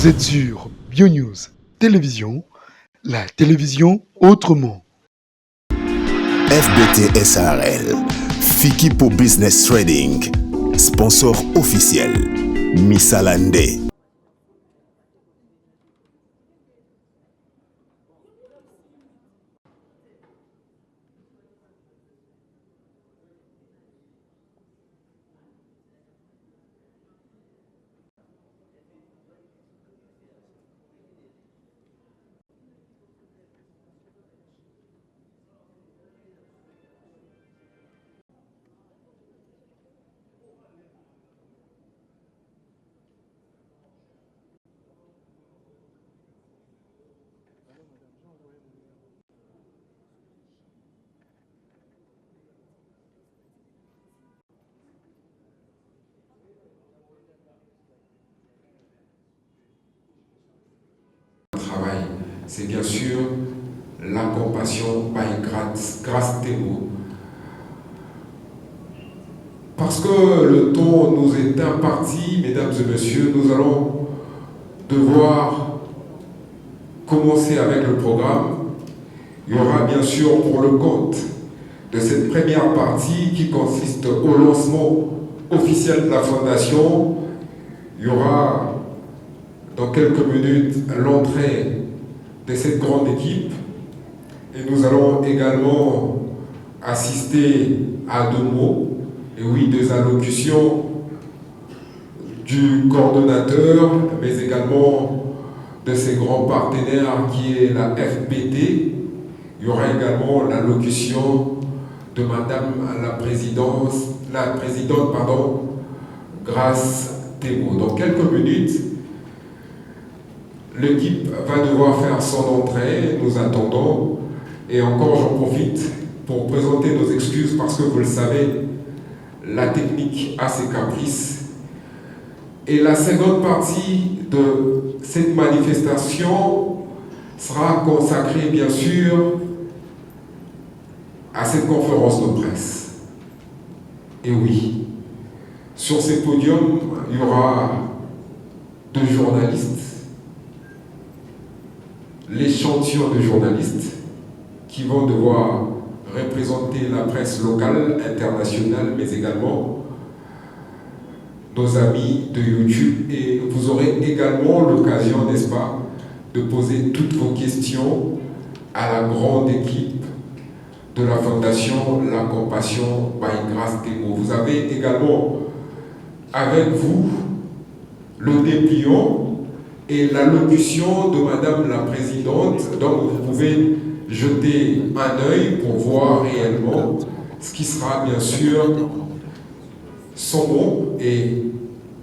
Vous êtes sur BioNews Télévision, la télévision autrement. FBT SARL, Fikipo Business Trading, sponsor officiel, Misalande. C'est bien sûr la compassion by grâce Théo. Parce que le temps nous est imparti, mesdames et messieurs, nous allons devoir commencer avec le programme. Il y aura bien sûr pour le compte de cette première partie qui consiste au lancement officiel de la fondation. Il y aura dans quelques minutes l'entrée de cette grande équipe et nous allons également assister à deux mots, et oui, des allocutions du coordonnateur, mais également de ses grands partenaires qui est la FBT. Il y aura également l'allocution de Madame la présidente, Grâce Théo. Dans quelques minutes, l'équipe va devoir faire son entrée, nous attendons, et encore j'en profite pour présenter nos excuses parce que vous le savez, la technique a ses caprices. Et la seconde partie de cette manifestation sera consacrée bien sûr à cette conférence de presse. Et oui, sur ces podiums, il y aura deux journalistes, l'échantillon de journalistes qui vont devoir représenter la presse locale, internationale, mais également nos amis de YouTube. Et vous aurez également l'occasion, n'est-ce pas, de poser toutes vos questions à la grande équipe de la Fondation La Compassion by Grâce Théo. Vous avez également avec vous le dépliant et l'allocution de Madame la Présidente, donc vous pouvez jeter un œil pour voir réellement ce qui sera bien sûr son mot, et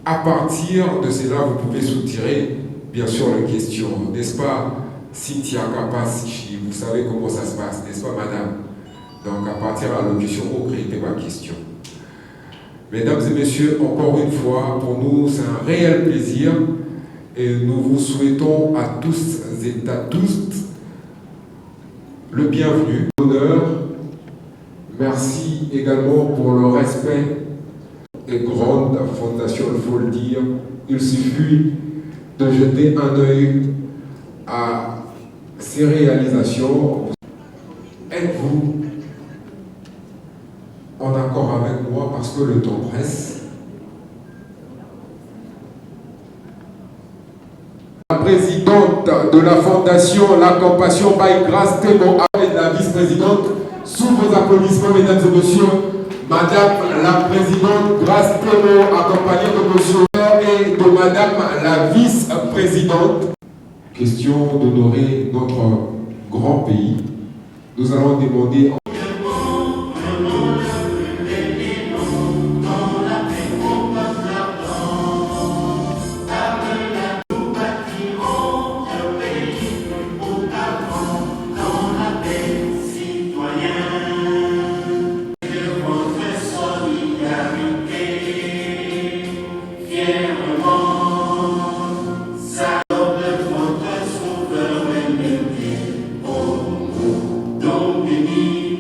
à partir de cela vous pouvez soutirer bien sûr les questions, n'est-ce pas Cynthia Kapasichi, vous savez comment ça se passe, n'est-ce pas madame? Donc à partir de l'allocution, vous créez ma question. Mesdames et messieurs, encore une fois, pour nous c'est un réel plaisir. Et nous vous souhaitons à tous et à toutes le bienvenu, l'honneur. Merci également pour le respect et grande fondation, il faut le dire. Il suffit de jeter un œil à ces réalisations. Êtes-vous en accord avec moi parce que le temps presse? La présidente de la Fondation La Compassion by Grâce Théo et la vice-présidente, sous vos applaudissements, mesdames et messieurs, Madame la présidente Grâce Théo, accompagnée de monsieur et de Madame la vice-présidente. Question d'honorer notre grand pays. Nous allons demander Domini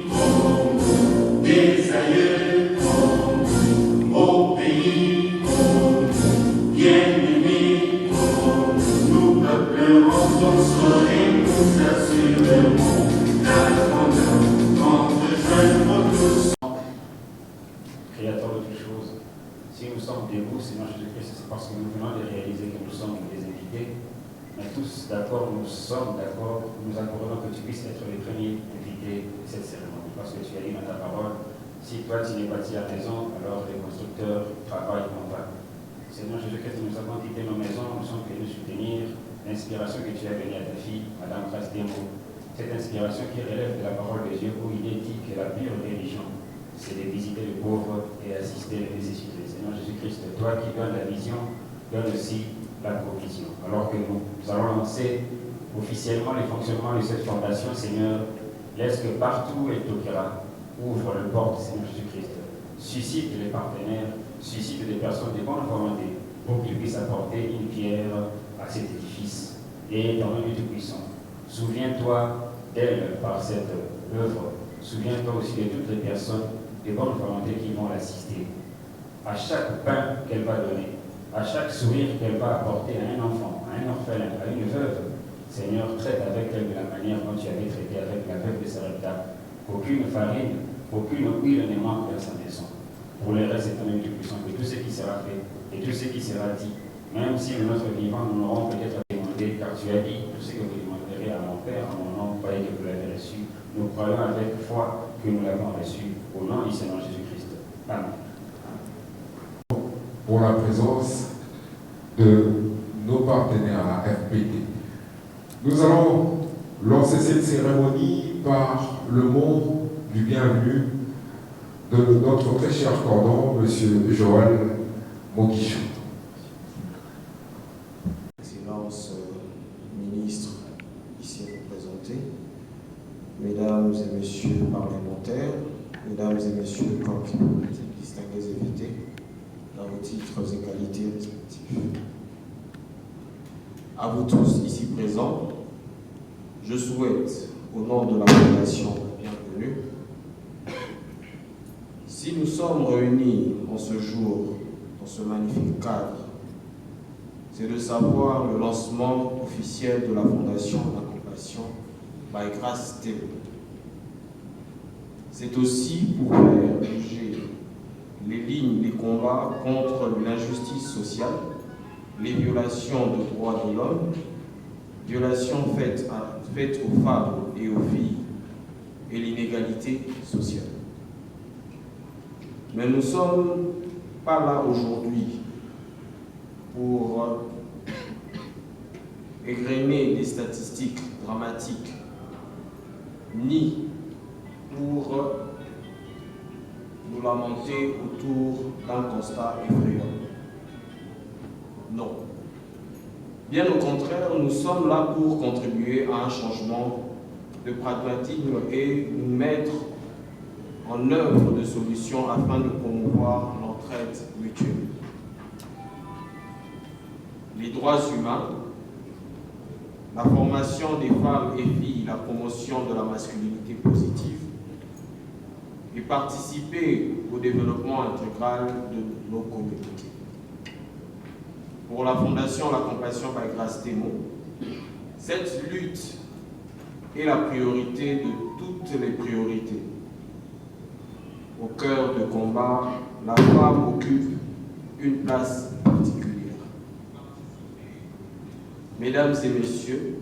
tous d'accord, nous sommes d'accord, nous accordons que tu puisses être le premier invité de cette cérémonie. Parce que tu as dit dans ta parole, si toi tu n'es bâti à maison, alors les constructeurs travaillent en vain. Seigneur Jésus-Christ, nous avons quitté nos maisons, nous sommes venus soutenir l'inspiration que tu as donnée à ta fille, Madame Grâce-Démo. Cette inspiration qui relève de la parole de Dieu où il est dit que la pure religion, c'est de visiter les pauvres et assister les nécessités. Seigneur Jésus-Christ, toi qui donnes la vision, donne aussi la provision. Alors que nous allons lancer officiellement le fonctionnement de cette fondation, Seigneur, laisse que partout elle toquera, ouvre le porte, Seigneur Jésus-Christ. Suscite les partenaires, suscite des personnes de bonne volonté pour qu'ils puissent apporter une pierre à cet édifice. Et dans le nom du Tout-Puissant, souviens-toi d'elle par cette œuvre. Souviens-toi aussi de toutes les personnes de bonne volonté qui vont l'assister. À chaque pain qu'elle va donner, à chaque sourire qu'elle va apporter à un enfant, à un orphelin, à une veuve, Seigneur, traite avec elle de la manière dont tu avais traité avec la veuve de Sarepta. Qu'aucune farine, aucune huile ne manque dans sa maison. Pour le reste, c'est un du puissant que tout ce qui sera fait et tout ce qui sera dit, même si de notre vivant, nous n'aurons peut-être à demander, car tu as dit, tout ce que vous demanderez à mon Père, en mon nom, croyez que vous l'avez reçu. Nous croyons avec foi que nous l'avons reçu. Au nom du Seigneur Jésus-Christ. Amen. Pour la présence de nos partenaires à la FPT. Nous allons lancer cette cérémonie par le mot du bienvenu de notre très cher cordon, M. Joël Moguichon. Excellence ministre ici représentés, Mesdames et Messieurs parlementaires, Mesdames et Messieurs candidats, distingués invités, dans vos titres et qualités respectifs. À vous tous ici présents, je souhaite, au nom de la Fondation Bienvenue, si nous sommes réunis en ce jour, dans ce magnifique cadre, c'est de savoir le lancement officiel de la Fondation La Compassion by Grâce Démo. C'est aussi pour faire bouger les lignes des combats contre l'injustice sociale, les violations de droits de l'homme, violations faites aux femmes et aux filles, et l'inégalité sociale. Mais nous ne sommes pas là aujourd'hui pour égrener des statistiques dramatiques, ni pour nous lamenter autour d'un constat effrayant. Non. Bien au contraire, nous sommes là pour contribuer à un changement de pragmatisme et nous mettre en œuvre de solutions afin de promouvoir l'entraide mutuelle. Les droits humains, la formation des femmes et filles, la promotion de la masculinité positive et participer au développement intégral de nos communautés. Pour la Fondation La Compassion by Grâce Démo, cette lutte est la priorité de toutes les priorités. Au cœur de combat, la femme occupe une place particulière. Mesdames et messieurs,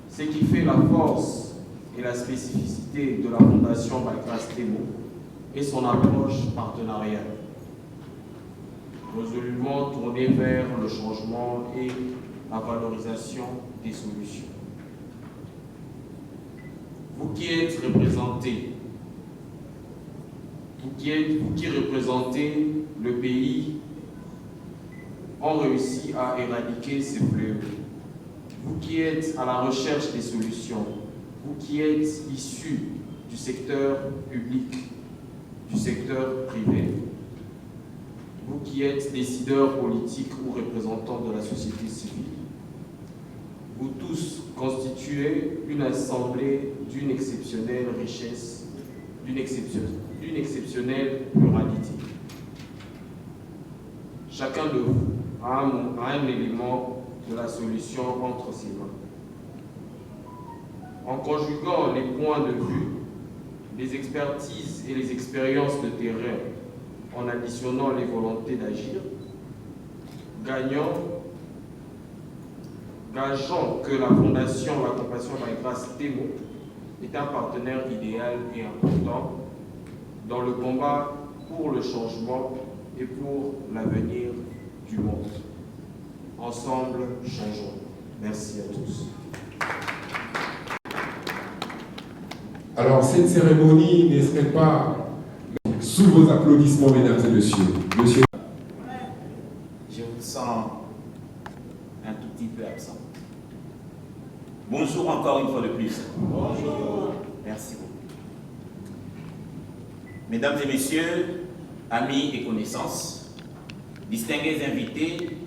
ce qui fait la force et la spécificité de la Fondation by Grâce Démo est son approche partenariale, résolument tournée vers le changement et la valorisation des solutions. Vous qui êtes représentés, vous qui représentez le pays, ont réussi à éradiquer ces fléaux. Vous qui êtes à la recherche des solutions, vous qui êtes issus du secteur public, du secteur privé, vous qui êtes décideurs politiques ou représentants de la société civile, vous tous constituez une assemblée d'une exceptionnelle richesse, d'une exceptionnelle pluralité. Chacun de vous a un élément de la solution entre ses mains. En conjuguant les points de vue, les expertises et les expériences de terrain, en additionnant les volontés d'agir, gagnant gageons que la Fondation La Compassion by Grace Temo est un partenaire idéal et important dans le combat pour le changement et pour l'avenir du monde. Ensemble, changeons. Merci à tous. Alors, cette cérémonie ne serait pas sous vos applaudissements, mesdames et messieurs. Monsieur. Je vous sens un tout petit peu absent. Bonjour encore une fois de plus. Bonjour. Merci beaucoup. Mesdames et messieurs, amis et connaissances, distingués invités,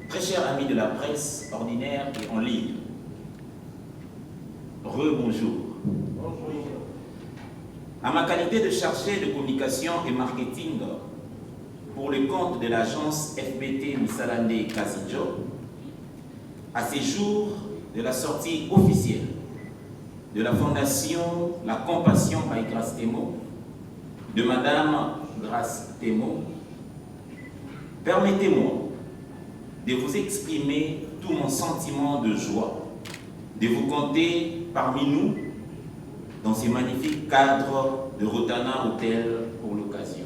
très chers amis de la presse ordinaire et en ligne, rebonjour. À ma qualité de chargé de communication et marketing pour le compte de l'agence FBT Misalande Kazinjo, à ces jours de la sortie officielle de la Fondation La Compassion by Grace Temo, de Madame Grace Temo, permettez-moi de vous exprimer tout mon sentiment de joie, de vous compter parmi nous dans ces magnifiques cadres de Rotana Hotel pour l'occasion.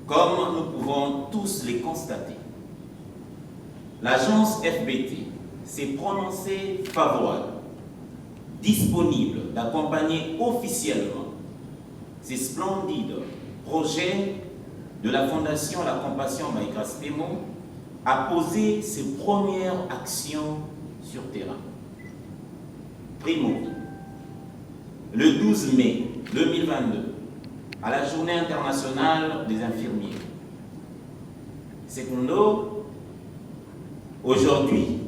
Comme nous pouvons tous les constater, l'agence FBT s'est prononcée favorable, disponible d'accompagner officiellement ces splendides projets de la Fondation La Compassion by Grace Temo à poser ses premières actions sur terrain. Primo, le 12 mai 2022, à la Journée internationale des infirmiers. Secondo, aujourd'hui,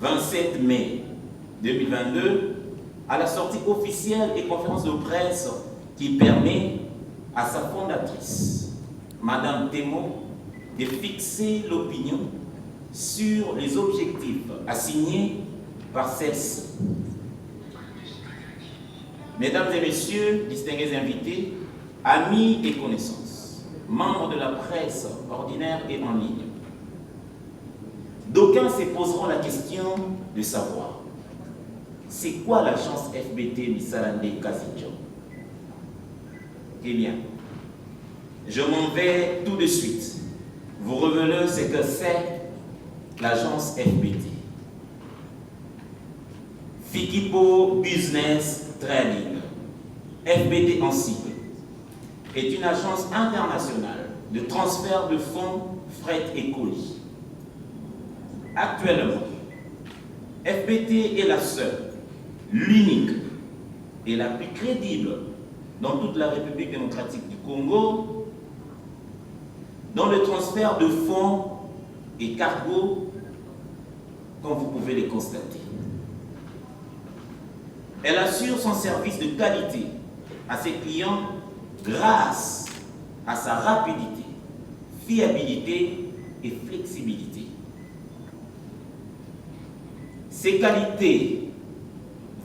27 mai 2022, à la sortie officielle et conférence de presse qui permet à sa fondatrice, Madame Temo, de fixer l'opinion sur les objectifs assignés par celle-ci. Mesdames et messieurs, distingués invités, amis et connaissances, membres de la presse ordinaire et en ligne, d'aucuns se poseront la question de savoir c'est quoi l'agence FBT Misalande Kazinjo? Eh bien, je m'en vais tout de suite vous révéler ce que c'est l'agence FBT. Fikipo Business Trading, FBT en sigle, est une agence internationale de transfert de fonds, fret et colis. Actuellement, FBT est la seule, l'unique et la plus crédible dans toute la République démocratique du Congo dans le transfert de fonds et cargos, comme vous pouvez les constater. Elle assure son service de qualité à ses clients grâce à sa rapidité, fiabilité et flexibilité. Ces qualités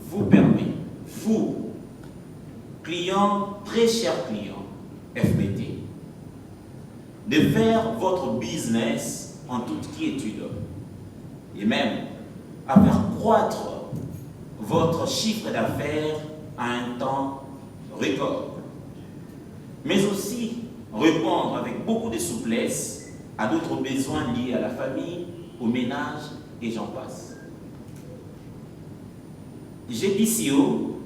vous permettent, vous, clients, très chers clients FBT, de faire votre business en toute quiétude et même à faire croître votre chiffre d'affaires à un temps record, mais aussi répondre avec beaucoup de souplesse à d'autres besoins liés à la famille, au ménage et j'en passe. J'ai dit si haut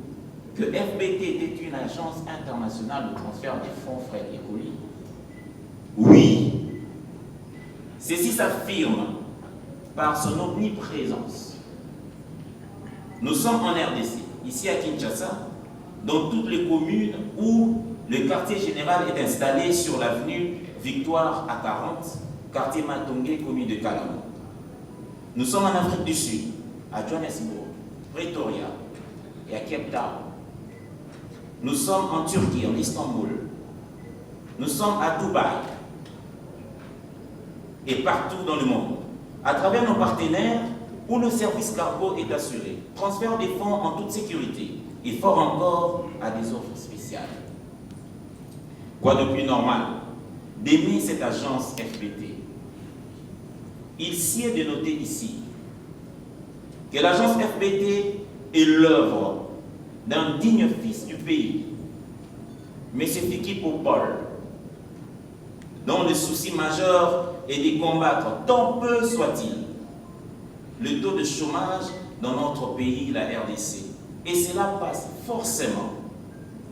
que FBT était une agence internationale de transfert des fonds, frais et colis. Oui, ceci s'affirme par son omniprésence. Nous sommes en RDC, ici à Kinshasa, dans toutes les communes où le quartier général est installé sur l'avenue Victoire à 40, quartier Matongé, commune de Kalamo. Nous sommes en Afrique du Sud, à Johannesburg, Pretoria et à Cape Town. Nous sommes en Turquie, en Istanbul. Nous sommes à Dubaï et partout dans le monde, à travers nos partenaires où le service cargo est assuré, transfert des fonds en toute sécurité et fort encore à des offres spéciales. Quoi de plus normal d'aimer cette agence FBT? il sied de noter ici que l'agence FBT est l'œuvre d'un digne fils du pays, M. Fiki Popol, dont le souci majeur est de combattre, tant peu soit-il, le taux de chômage dans notre pays, la RDC. Et cela passe forcément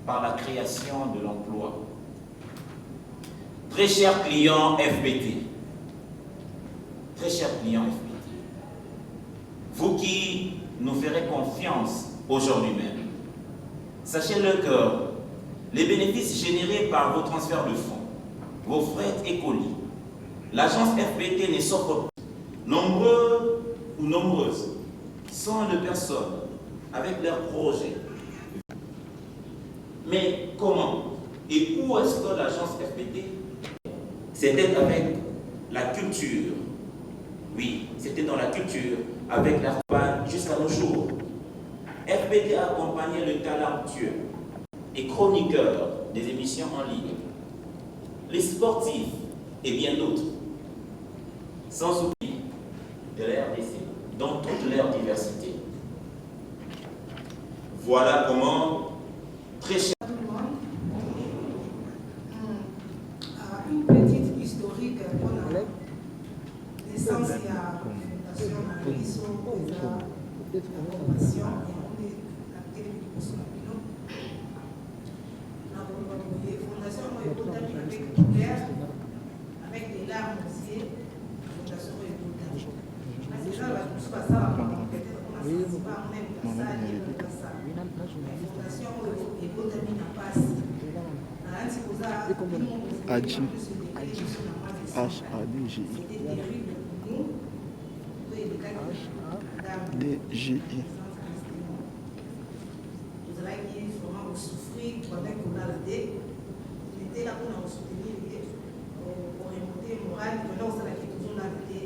par la création de l'emploi. Très chers clients FBT, vous qui nous ferez confiance aujourd'hui même, sachez-le que les bénéfices générés par vos transferts de fonds, vos frais et colis, l'agence FBT ne s'offre pas. Nombreux ou nombreuses sont les personnes avec leurs projets. Mais comment et où est-ce que l'agence FBT? C'était avec la culture. Oui, c'était dans la culture, avec la campagne jusqu'à nos jours. FBT a accompagné le talentueux et chroniqueur des émissions en ligne, les sportifs et bien d'autres, sans oublier de la RDC, dans toute leur diversité. Voilà comment, très cher. Une petite historique pour la naissance et la fondation de la formation et la télévision. La fondation avec des larmes aussi, la fondation est parce que là, tout ça, peut-être qu'on a senti pas même la salle et la salle. La fondation est botamine à passe. DGI. Vous allez vraiment souffrir pendant qu'on a la dé. Il était là pour nous soutenir, pour remonter le moral. Maintenant, vous allez toujours la dé.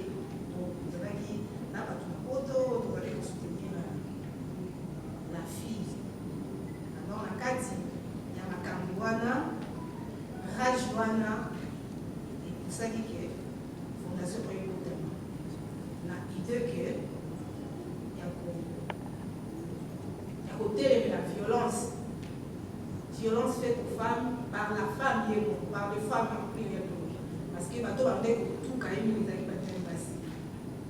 Vous allez là, vous allez soutenir la fille. Alors, la Kati, il y a ma Kamouana. Rajwana et pour ça qui est fondation pour une na idée que il y a côté la violence faite aux femmes par la femme par les femmes en prière parce que bateau va mettre tout quand même les amis pas passé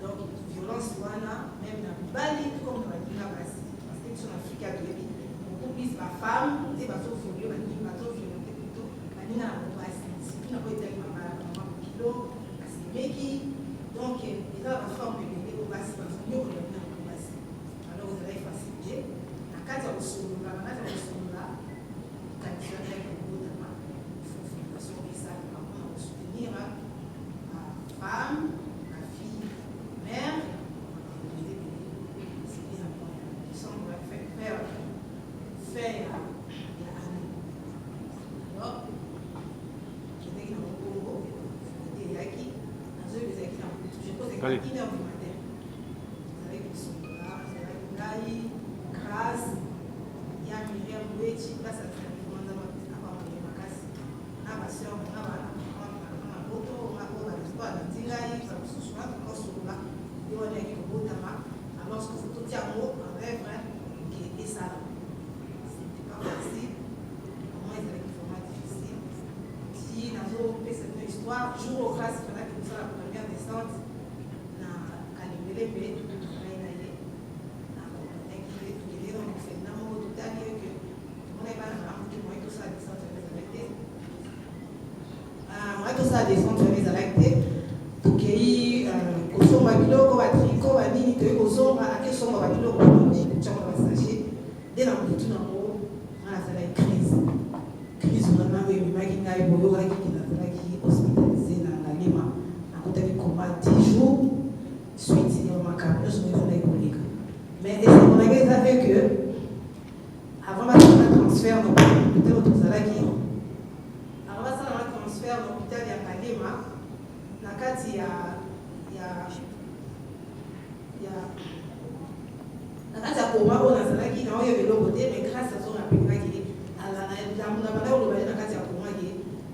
donc violence wana même na bali comme on dit là parce que sur l'Afrique à Bébi beaucoup plus ma femme et bateau violé bateau violé plutôt na basi si na ko être maman kilo asimeki donc ils ont la forme de au basi parce que nous on a au basi alors vous allez faciliter na kati ya usulu na kati ya usulu là kati ya kutama fondation ça pour soutenir la femme la fille mère c'est bien ils sont faire alors je pose une heure du matin. Vous savez qu'ils sont là, vous avez Ngaï, Grâce, il y a Myriam Bouechi, là ça fait un moment avant de ma casse. Là, ma soeur, ma moto, ma l'espoir de Tiraï, ça me souvient encore sur là. Et on est au bout de ma. Alors, ce que vous tout dire un mot, un rêve, qui était ça. C'était pas facile. Au moins, ils avaient des formats difficiles. Si, dans cette histoire, jour au classe, il fallait que nous soyons la première descente. descendre les alactés pour qu'il y ait kozonga biloko batriko banini toye kozonga akesonga babiloko cyangwa basache dès na mutu nango azala crise vraiment ebimaki ngai boyokaki nazalaki hospitalisé na ngalema nakotaki koma 10 jours suite ya makambo nyonso ezala ekoleka mais esemonaki eza fait que avant basala transfert na hôpital tozalaki avant basala transfert na hôpital ya ngalema na kati ya koma oyo nazalaki na oyo biloko te mais grâce à son apelaki na banda olobali na kati ya koma ke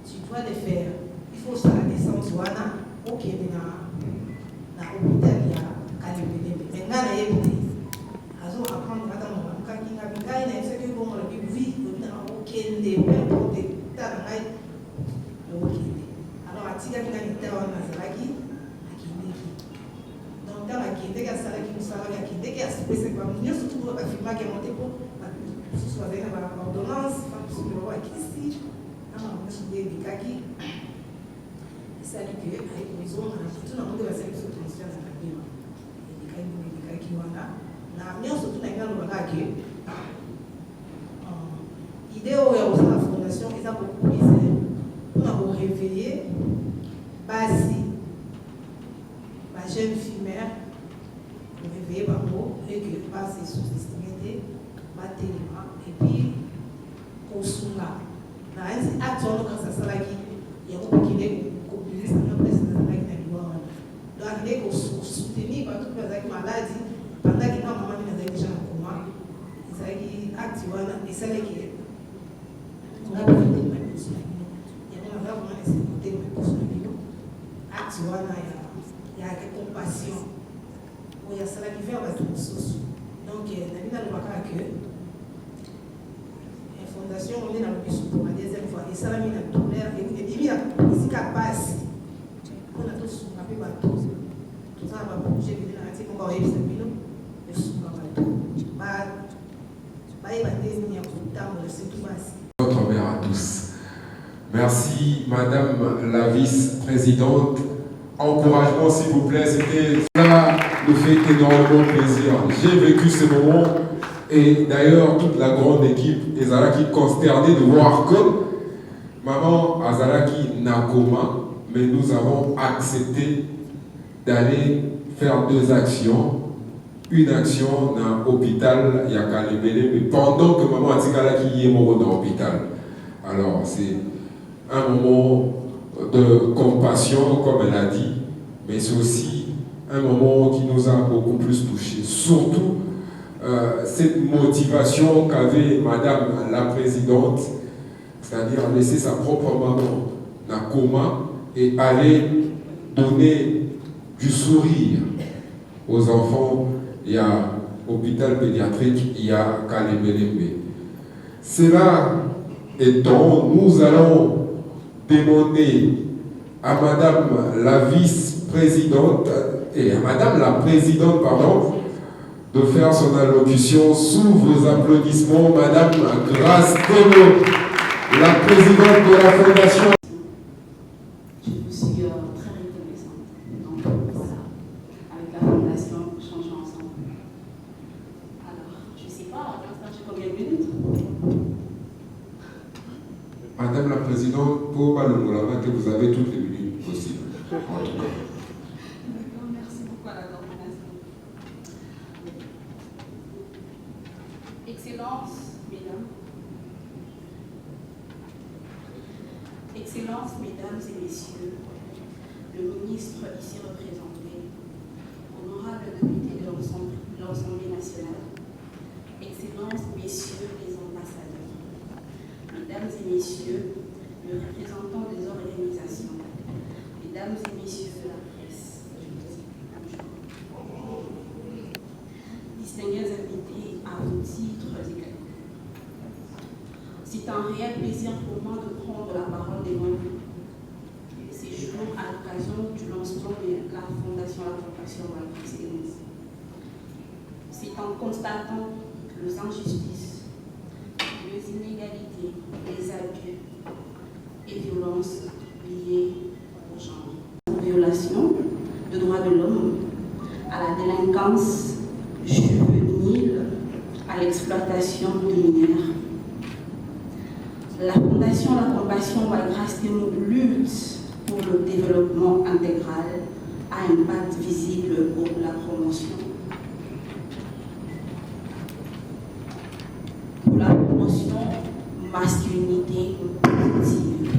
tu dois le faire il faut osala descente wana okende na hôpital ya Kalembele. Maintenant na yebite azo apprendre ata mo kaki na bingai na ce que bon la vie na okende n'importe ta ngai okende. Alors atika kinga ni tawa na zalaki akindeki. Donc dans la kinde ka sala ki musala ya kinde ki asipese kwa mnyo surtout ba firma ki monte po soit avec la ordonnance pas possible de voir ici. Non, on se dit kaki ça dit que avec maison on a tout le monde va se transférer dans la ville. Et kaki wana na mnyo surtout na ngalo bakaki idée ya la fondation eza beaucoup plus on a réveillé basi ba jeune fille mère réveiller bango et que pas se sous-estimer ba télima et puis kosunga na ezi atolo quand ça salaki ya ko kile ko publier ça na presse na like na liwa donc les ko soutenir par toute personne maladie pendant que maman na déjà na coma ezaki acte wana esalaki on a pas fait de mal ya na vraiment essayer de me acte wana ya compassion ou ya cela qui vient avec tout sous donc na lobaka que la fondation on est dans le but pour la deuxième fois et ça la mis la douleur et il y a ici qu'à passe on a tous on a pas bateau tout ça va bouger venir à titre on va y faire milo le sous pas bateau ba y bater ni à temps de c'est tout passe. Votre mère à tous. Merci Madame la vice-présidente. Encouragement s'il vous plaît, c'était cela nous fait énormément plaisir. J'ai vécu ce moment et d'ailleurs toute la grande équipe Ezalaki consternée de voir que maman Azalaki n'a coma, mais nous avons accepté d'aller faire 2 actions. Une action dans l'hôpital Yakalebele, mais pendant que maman Atikalaki est morte dans l'hôpital. Alors c'est un moment de compassion, comme elle a dit, mais c'est aussi un moment qui nous a beaucoup plus touchés. Surtout cette motivation qu'avait Madame la Présidente, c'est-à-dire laisser sa propre maman dans le coma et aller donner du sourire aux enfants. Il y a hôpital pédiatrique, il y a Kalembele. Cela étant, nous allons demander à Madame la vice-présidente et à Madame la présidente, pardon, de faire son allocution sous vos applaudissements. Madame Grace Telo, la présidente de la Fondation. Je vous suis très reconnaissante. Donc voilà, avec la Fondation, changeons ensemble. Alors, je ne sais pas, à l'instant, j'ai combien de minutes? Madame la présidente, pour pas le moulama que vous avez toutes les minutes possibles. En tout cas. D'accord, merci beaucoup à la coordination. Excellences, Mesdames et Messieurs, le ministre ici représenté, honorables députés de l'Assemblée nationale, Excellences, Messieurs les ambassadeurs, Mesdames et Messieurs, le représentant des organisations, Mesdames et Messieurs de la presse, distingués invités à vos titres également. C'est un réel plaisir pour moi de prendre la parole devant vous ces jours à l'occasion du lancement de la Fondation La Compassion à l'excellence. C'est en constatant les injustices, les inégalités, les abus et violences liées au genre. Violation des droits de l'homme, à la délinquance juvénile, à l'exploitation minière. La Fondation La Compassion à Grace Telo lutte pour le développement intégral à impact visible pour la promotion. Pour la promotion masculinité positive.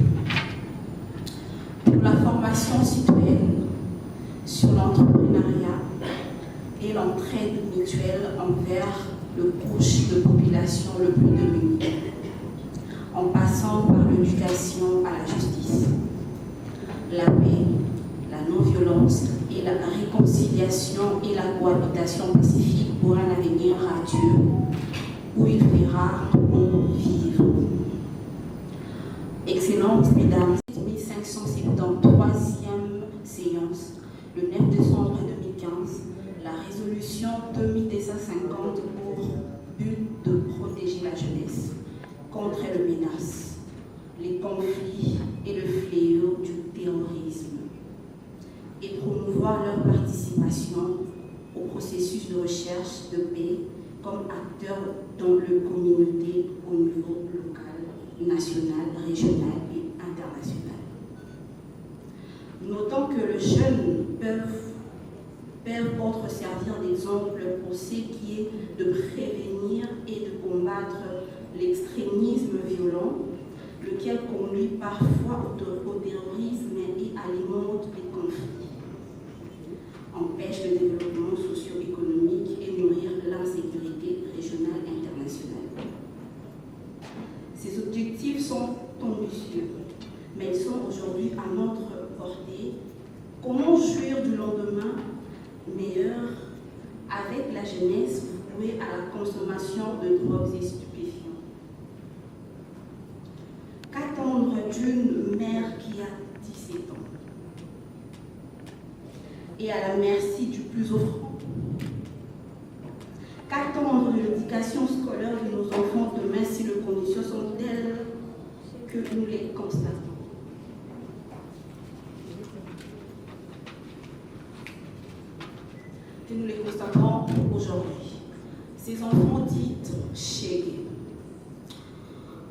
Pour la formation citoyenne sur l'entrepreneuriat et l'entraide mutuelle envers le couche de population le plus démunie, en passant par l'éducation à la justice, la paix, la non-violence et la la réconciliation et la cohabitation pacifique pour un avenir radieux où il fera bon vivre. Excellences Mesdames, 1573e séance, le 9 décembre 2015, la résolution 2250 pour but de protéger la jeunesse contre les menaces, les conflits et le fléau du terrorisme et promouvoir leur participation au processus de recherche de paix comme acteurs dans la communauté au niveau local, national, régional et international. Notons que les jeunes peuvent autres servir d'exemple pour ce qui est de prévenir et de combattre l'extrémisme violent, lequel conduit parfois au terrorisme et alimente les conflits, empêche le développement socio-économique et nourrir l'insécurité régionale et internationale. Ces objectifs sont ambitieux, mais ils sont aujourd'hui à notre portée. Comment jouir du lendemain meilleur avec la jeunesse vouée à la consommation de drogues et stupéfiants? Qu'attendre d'une mère qui a 17 ans et à la merci du plus offrant? Qu'attendre de l'éducation scolaire de nos enfants demain si les conditions sont telles que nous les constatons? Que nous les constatons aujourd'hui. Ces enfants dits chégués.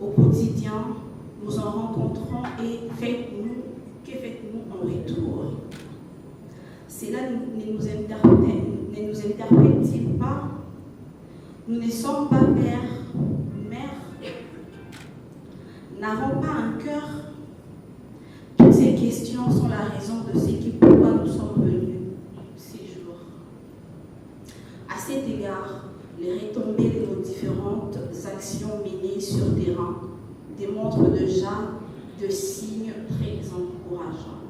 Au quotidien, nous en rencontrons et que faites-nous en retour? Cela ne nous interpelle-t-il pas? Nous ne sommes pas pères, mères, n'avons pas un cœur. Toutes ces questions sont la raison de ce pourquoi nous sommes venus ces jours. À cet égard, les retombées de nos différentes actions menées sur terrain démontrent déjà de signes très encourageants.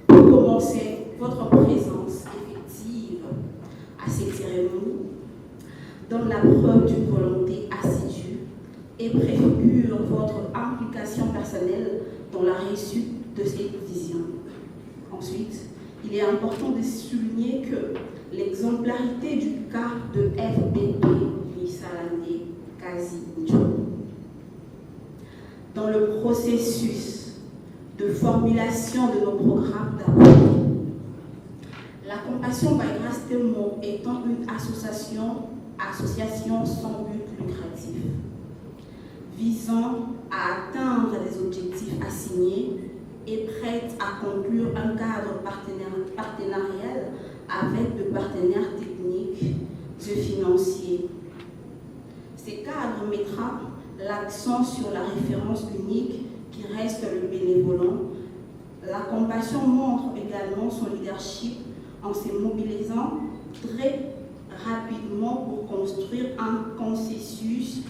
Pour commencer, votre présence effective à ces cérémonies donne la preuve d'une volonté assidue et préfigure votre implication personnelle dans la réussite de cette vision. Ensuite, il est important de souligner que l'exemplarité du cas de FBT Misalande Kazi Njom dans le processus de formulation de nos programmes d'appui. La Compassion by Grace Témoin étant une association sans but lucratif, visant à atteindre les objectifs assignés et prête à conclure un cadre partenarial avec des partenaires techniques et financiers. Ce cadre mettra l'accent sur la référence unique qui reste le bénévolat. La Compassion montre également son leadership en se mobilisant très rapidement pour construire un consensus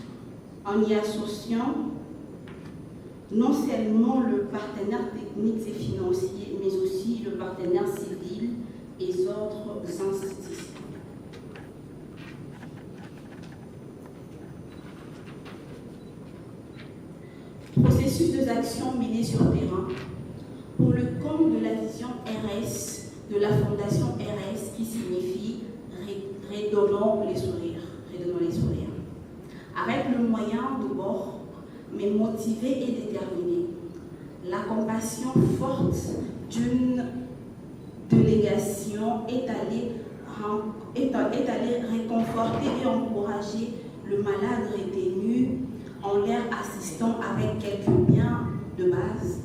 en y associant non seulement le partenaire technique et financier, mais aussi le partenaire civil et autres institutions. Processus de actions menées sur terrain pour le compte de la vision RS de la Fondation RS qui signifie redonnons les sourires. Avec le moyen de bord, mais motivé et déterminé, la compassion forte d'une délégation est allée réconforter et encourager le malade retenu en leur assistant avec quelques biens de base.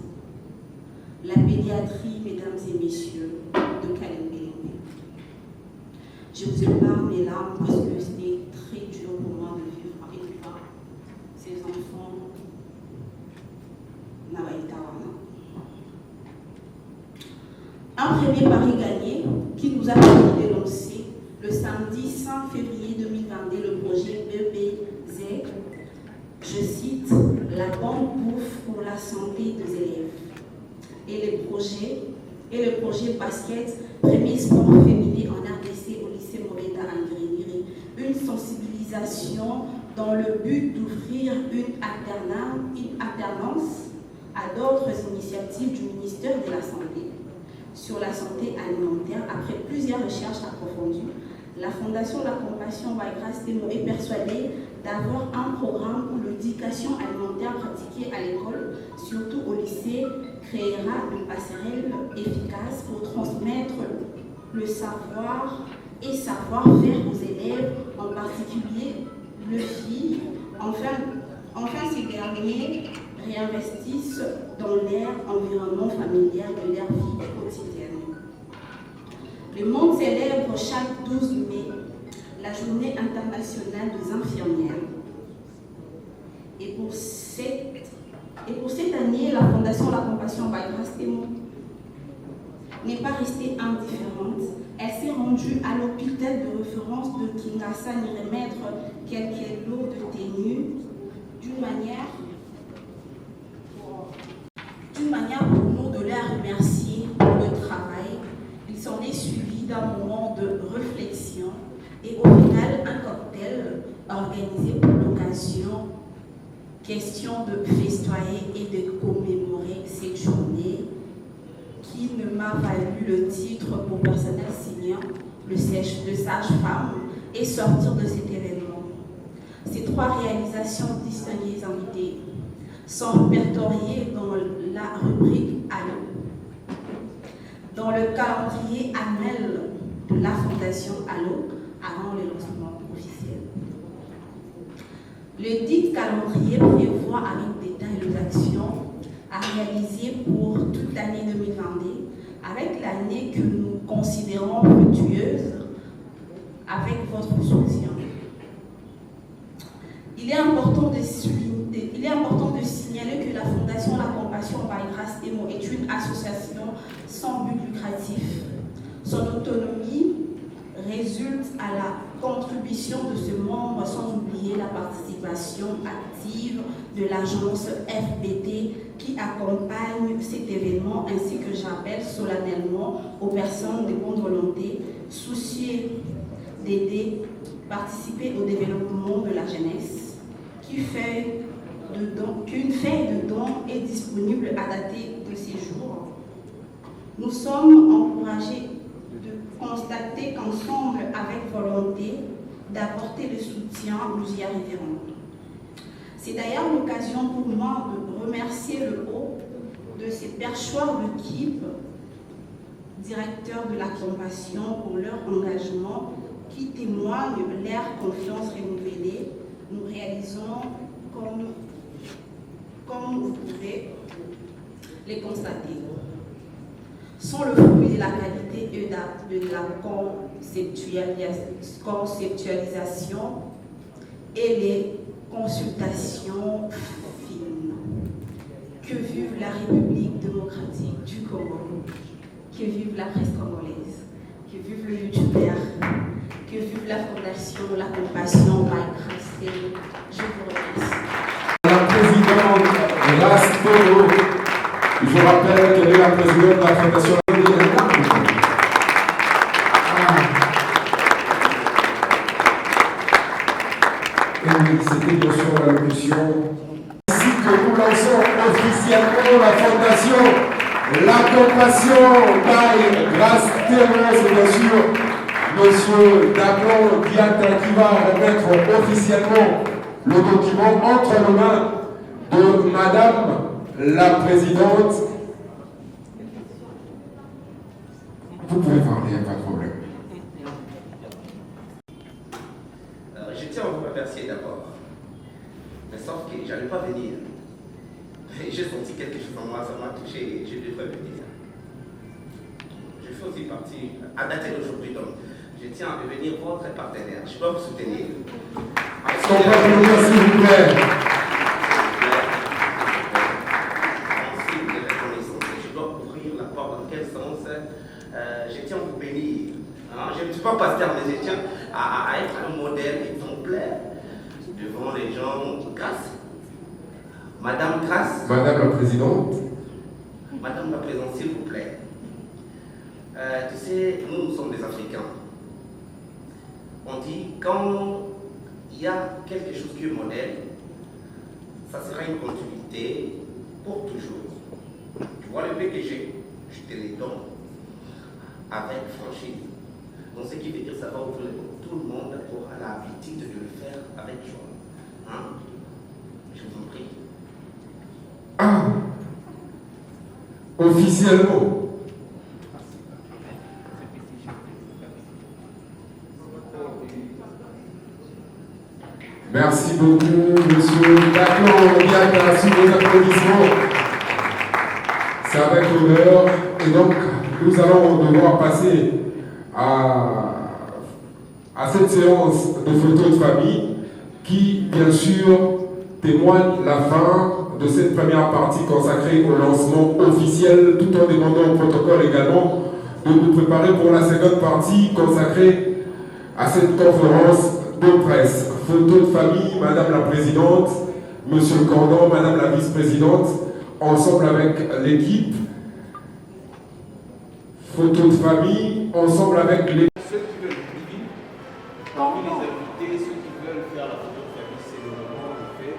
La pédiatrie, mesdames et messieurs, de Kalembe. Je vous épargne mes larmes parce que c'était très dur pour moi de vivre avec ces enfants. Un premier pari gagné qui nous a permis de lancer le samedi 5 février 2022 le projet BBZ, je cite, la bonne bouffe pour la santé des élèves. Et le projet et le projet Basket, premier sport féminin en RDC au lycée Moreta André-Niri. Une sensibilisation dans le but d'offrir une alternance à d'autres initiatives du ministère de la Santé sur la santé alimentaire. Après plusieurs recherches approfondies, la Fondation La Compassion by Grace Temo est persuadée d'avoir un programme où l'éducation alimentaire pratiquée à l'école, surtout au lycée, créera une passerelle efficace pour transmettre le savoir et savoir-faire aux élèves, en particulier les filles. Enfin, ces derniers réinvestissent dans leur environnement familial de leur vie quotidienne. Le monde célèbre chaque 12 mai la journée internationale des infirmières. Et pour cette année, la Fondation La Compassion by Grace Temo n'est pas restée indifférente. Elle s'est rendue à l'hôpital de référence de Kinshasa y remettre quelques lots de tenue d'une manière pour nous de la remercier pour le travail. Il s'en est suivi d'un moment de réflexion et au final un cocktail organisé pour l'occasion, question de festoyer et de commémorer cette journée qui ne m'a valu le titre pour personnel senior, le sage-femme, et sortir de cet événement. Ces 3 réalisations distinguées invitées sont répertoriées dans la rubrique Allo, dans le calendrier annuel de la Fondation Allo avant le lancement officiel. Le dit calendrier prévoit avec détail les actions à réaliser pour toute l'année 2022, avec l'année que nous considérons fructueuse, avec votre soutien. Il est important de signaler que la Fondation La Compassion by Grace Temo est une association sans but lucratif. Son autonomie résulte à la contribution de ce membre, sans oublier la participation active de l'agence FBT qui accompagne cet événement, ainsi que j'appelle solennellement aux personnes de bonne volonté soucieuses d'aider, participer au développement de la jeunesse, qu'une feuille de don est disponible à dater de ces jours. Nous sommes encouragés de constater qu'ensemble, avec volonté d'apporter le soutien, nous y arriverons. C'est d'ailleurs l'occasion pour moi de remercier le haut de ces perchoirs d'équipe, directeurs de la compassion, pour leur engagement qui témoigne de leur confiance renouvelée. Nous réalisons, comme vous pouvez les constater, sont le fruit de la qualité et de la conceptualisation et les consultations fines. Que vive la République démocratique du Congo, que vive la presse congolaise, que vive le youtubeur, que vive la Fondation La Compassion by Grace Temo. Je vous remercie. La présidente Grace Temo, je rappelle qu'elle est la présidente de la Fondation La Compassion. Et c'était bien sûr l'allocution. Ainsi que nous lançons officiellement la Fondation La Compassion by Grace Temo, c'est bien sûr Monsieur Dablon Diata qui va remettre officiellement le document entre les mains de Madame la Présidente. Vous pouvez parler, il n'y a pas de problème. Je tiens à vous remercier d'abord. Mais sauf que je n'allais pas venir. J'ai senti quelque chose en moi, ça m'a touché et je devrais venir. Je fais aussi partie, à dater d'aujourd'hui, donc je tiens à devenir votre partenaire. Je peux vous soutenir. Est-ce qu'on peut applaudir, s'il vous plaît? Merci de reconnaissance. Je dois ouvrir la porte. Dans quel sens? Je tiens à vous bénir. Hein? Je ne suis pas pasteur, mais je tiens à être un modèle exemplaire devant les gens. Grâce. Madame Grâce. Madame la Présidente. Madame la Présidente, s'il vous plaît. Tu sais, nous sommes des Africains. On dit, quand il y a quelque chose qui est modèle, ça sera une continuité pour toujours. Tu vois le PPG, je te les donne avec franchise. Donc ce qui veut dire ça va ouvrir tout le monde aura l'habitude de le faire avec joie. Hein? Je vous en prie. Ah, officiellement. Merci beaucoup, monsieur. D'accord, on vient à sous vos applaudissements. C'est avec honneur. Et donc, nous allons devoir passer à cette séance de photos de famille qui, bien sûr, témoigne la fin de cette première partie consacrée au lancement officiel, tout en demandant au protocole également de nous préparer pour la seconde partie consacrée à cette conférence de presse. Photos de famille, Madame la Présidente, Monsieur Cordon, Madame la Vice-Présidente, ensemble avec l'équipe. Photos de famille, ensemble avec les... Ceux qui veulent venir, parmi les invités, ceux qui veulent faire la photo de famille, c'est le moment où on fait.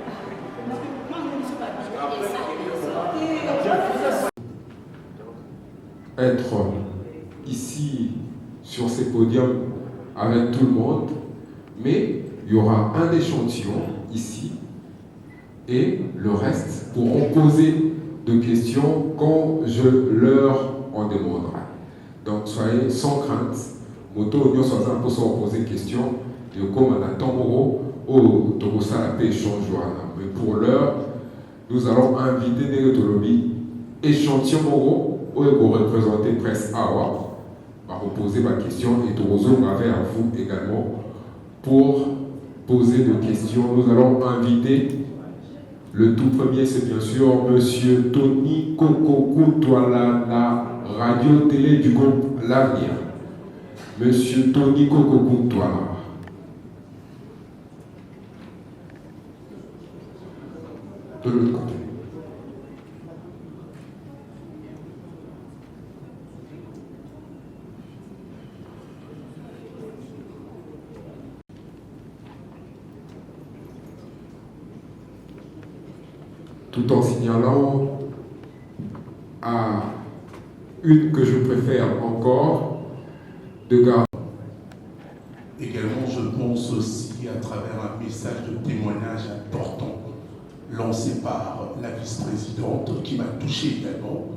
Être ici sur ces podiums avec tout le monde, mais il y aura un échantillon ici et le reste pourront poser de questions quand je leur en demanderai. Donc soyez sans crainte, moto nous sommes un peu sans poser questions et comme on attend au Togosa la paix échange. Mais pour l'heure, nous allons inviter des autonomies échantillon Moro où vous représentez Presse Awa va reposer ma question et Togozo m'avait à vous également pour poser des questions. Nous allons inviter le tout premier, c'est bien sûr Monsieur Tony Koko Kuntwala, la radio-télé du groupe L'Avenir. Monsieur Tony Koko Kuntwala. De l'autre côté. Tout en signalant à une que je préfère encore de garder. Également, je pense aussi à travers un message de témoignage important lancé par la vice-présidente qui m'a touché également.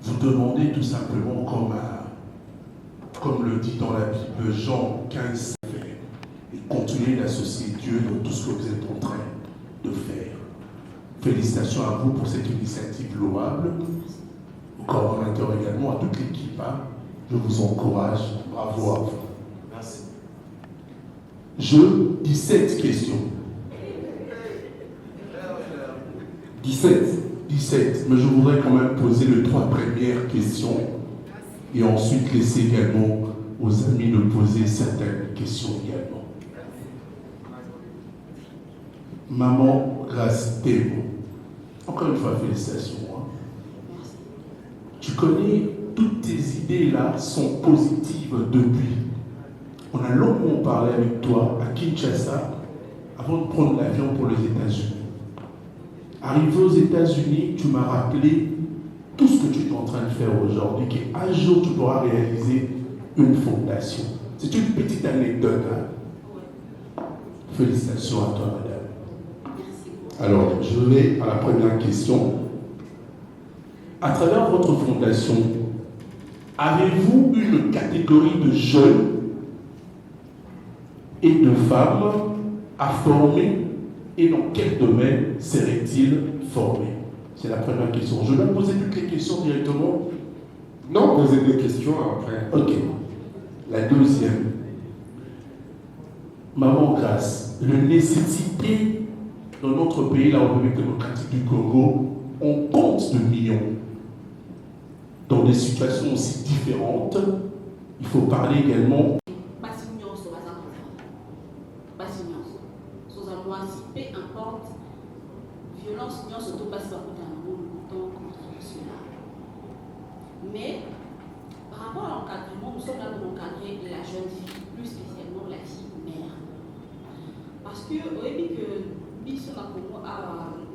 Vous demandez tout simplement, comme le dit dans la Bible, Jean 15, et continuez d'associer Dieu dans tout ce que vous êtes en train de faire. Félicitations à vous pour cette initiative louable. Au coordonnateur également, à toute l'équipe. Je vous encourage. Bravo à vous. Merci. 17 questions. 17. Mais je voudrais quand même poser les 3 premières questions et ensuite laisser également aux amis de poser certaines questions également. Maman Grace Théo. Encore une fois, félicitations. Tu connais, toutes tes idées là sont positives depuis. On a longuement parlé avec toi à Kinshasa avant de prendre l'avion pour les États-Unis. Arrivé aux États-Unis, tu m'as rappelé tout ce que tu es en train de faire aujourd'hui, qu'un jour tu pourras réaliser une fondation. C'est une petite anecdote. Félicitations à toi, madame. Alors, je vais à la première question. À travers votre fondation, avez-vous une catégorie de jeunes et de femmes à former et dans quel domaine seraient-ils formés? C'est la première question. Je vais poser toutes les questions directement. Non, posez des questions après. Ok. La deuxième. Maman Grace, le nécessité dans notre pays, la République démocratique du Congo, on compte de millions. Dans des situations aussi différentes, il faut parler également. Peu importe, violence, nous surtout passe par le temps contre cela. Mais par rapport Parce que, au début que Bisso en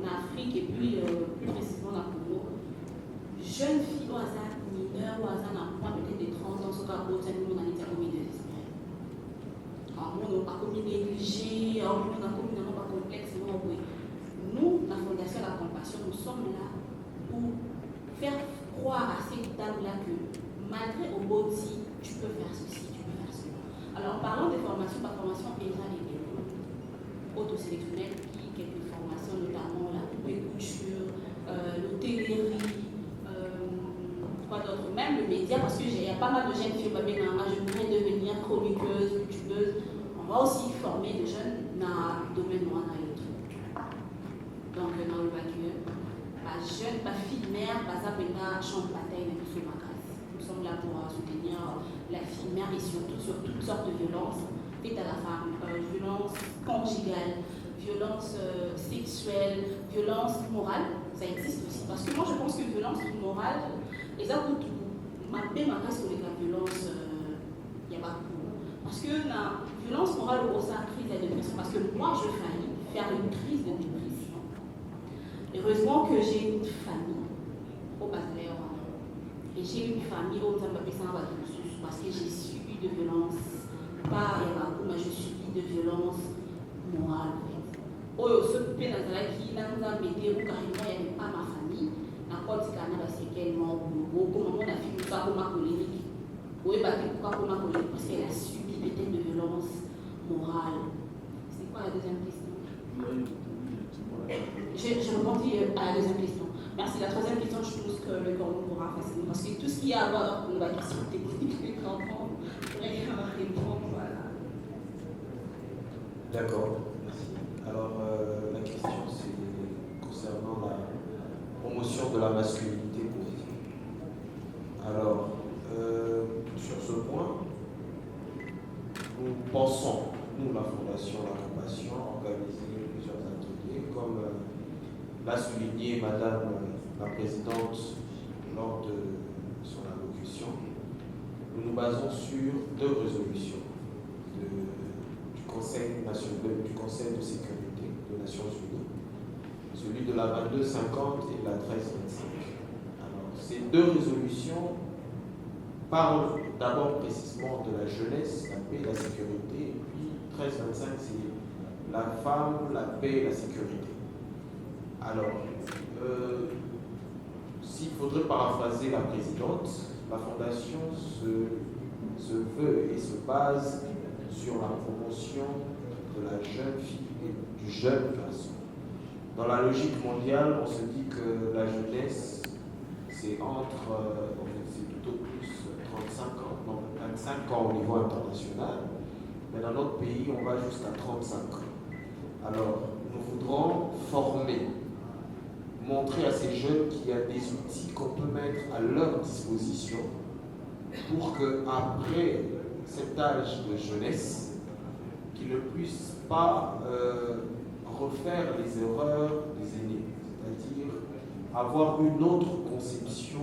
Afrique et puis plus précisément dans Congo, jeunes filles au hasard mineurs, au hasard d'un point peut-être de 30 ans, ce qu'on a besoin de nous dans les commis de l'esprit. On n'a pas commis négligé, on n'a pas complexe, non, oui. Nous, la Fondation de la Compassion, nous sommes là pour faire croire à ces dames-là que malgré au body, tu peux faire ceci, tu peux faire cela. Alors, en parlant des formations, ma formation est déjà les autosélectionnelles, quelques formations, notamment la couture, l'hôtellerie, quoi d'autre, même le média, parce qu'il y a pas mal de jeunes filles, je voudrais devenir chroniqueuse, youtubeuse. On va aussi former des jeunes dans le domaine noir et autres. Donc, dans le vacuum, ma jeune, ma fille mère, ça peut être champ de bataille de sous ma classe. Nous sommes là pour soutenir la fille mère et surtout sur toutes sortes de violences faites à la femme, violence conjugale, violence sexuelle, violence morale, ça existe aussi. Parce que moi je pense que violence morale, les autres, ma reste avec la violence, il y a pas beaucoup. Parce que la violence morale, on ça crise de dépression. Parce que moi je faillis faire une crise de dépression. Heureusement que j'ai une famille au Bataillon. Et j'ai une famille au Zambabé parce que j'ai subi de violence. Pas mais je subis de violence morale. Ce qui dans la qui n'a pas mété ou carrément il n'y a pas ma famille. N'importe quel canal c'est qu'elle m'a comment on a fait ça pour ma polémique. Oui, pourquoi pour ma polémique? Parce qu'elle a subi peut-être de violence morale. C'est quoi la deuxième question? Je rebondis à la deuxième question. Merci. La troisième question, je pense que le Gordon pourra facilement. Parce que tout ce qui a à voir avec la question technique, le Gordon pourrait répondre. Voilà. D'accord, merci. Alors, la question, c'est concernant la promotion de la masculinité positive. Alors, sur ce point, nous pensons, nous, la Fondation La Compassion, organiser plusieurs ateliers, comme l'a souligné Madame la Présidente lors de son allocution. Nous nous basons sur deux résolutions du Conseil national, du Conseil de sécurité des Nations Unies, celui de la 2250 et de la 1325. Alors, ces deux résolutions parlent d'abord précisément de la jeunesse, la paix et la sécurité, et puis 1325 c'est la femme, la paix et la sécurité. Alors, s'il faudrait paraphraser la présidente, la Fondation se veut et se base sur la promotion de la jeune fille et du jeune garçon. Dans la logique mondiale, on se dit que la jeunesse, c'est plutôt plus 35 ans, non, 25 ans au niveau international, mais dans notre pays, on va jusqu'à 35 ans. Alors, nous voudrons former, montrer à ces jeunes qu'il y a des outils qu'on peut mettre à leur disposition pour qu'après cet âge de jeunesse, qu'ils ne puissent pas refaire les erreurs des aînés, c'est-à-dire avoir une autre conception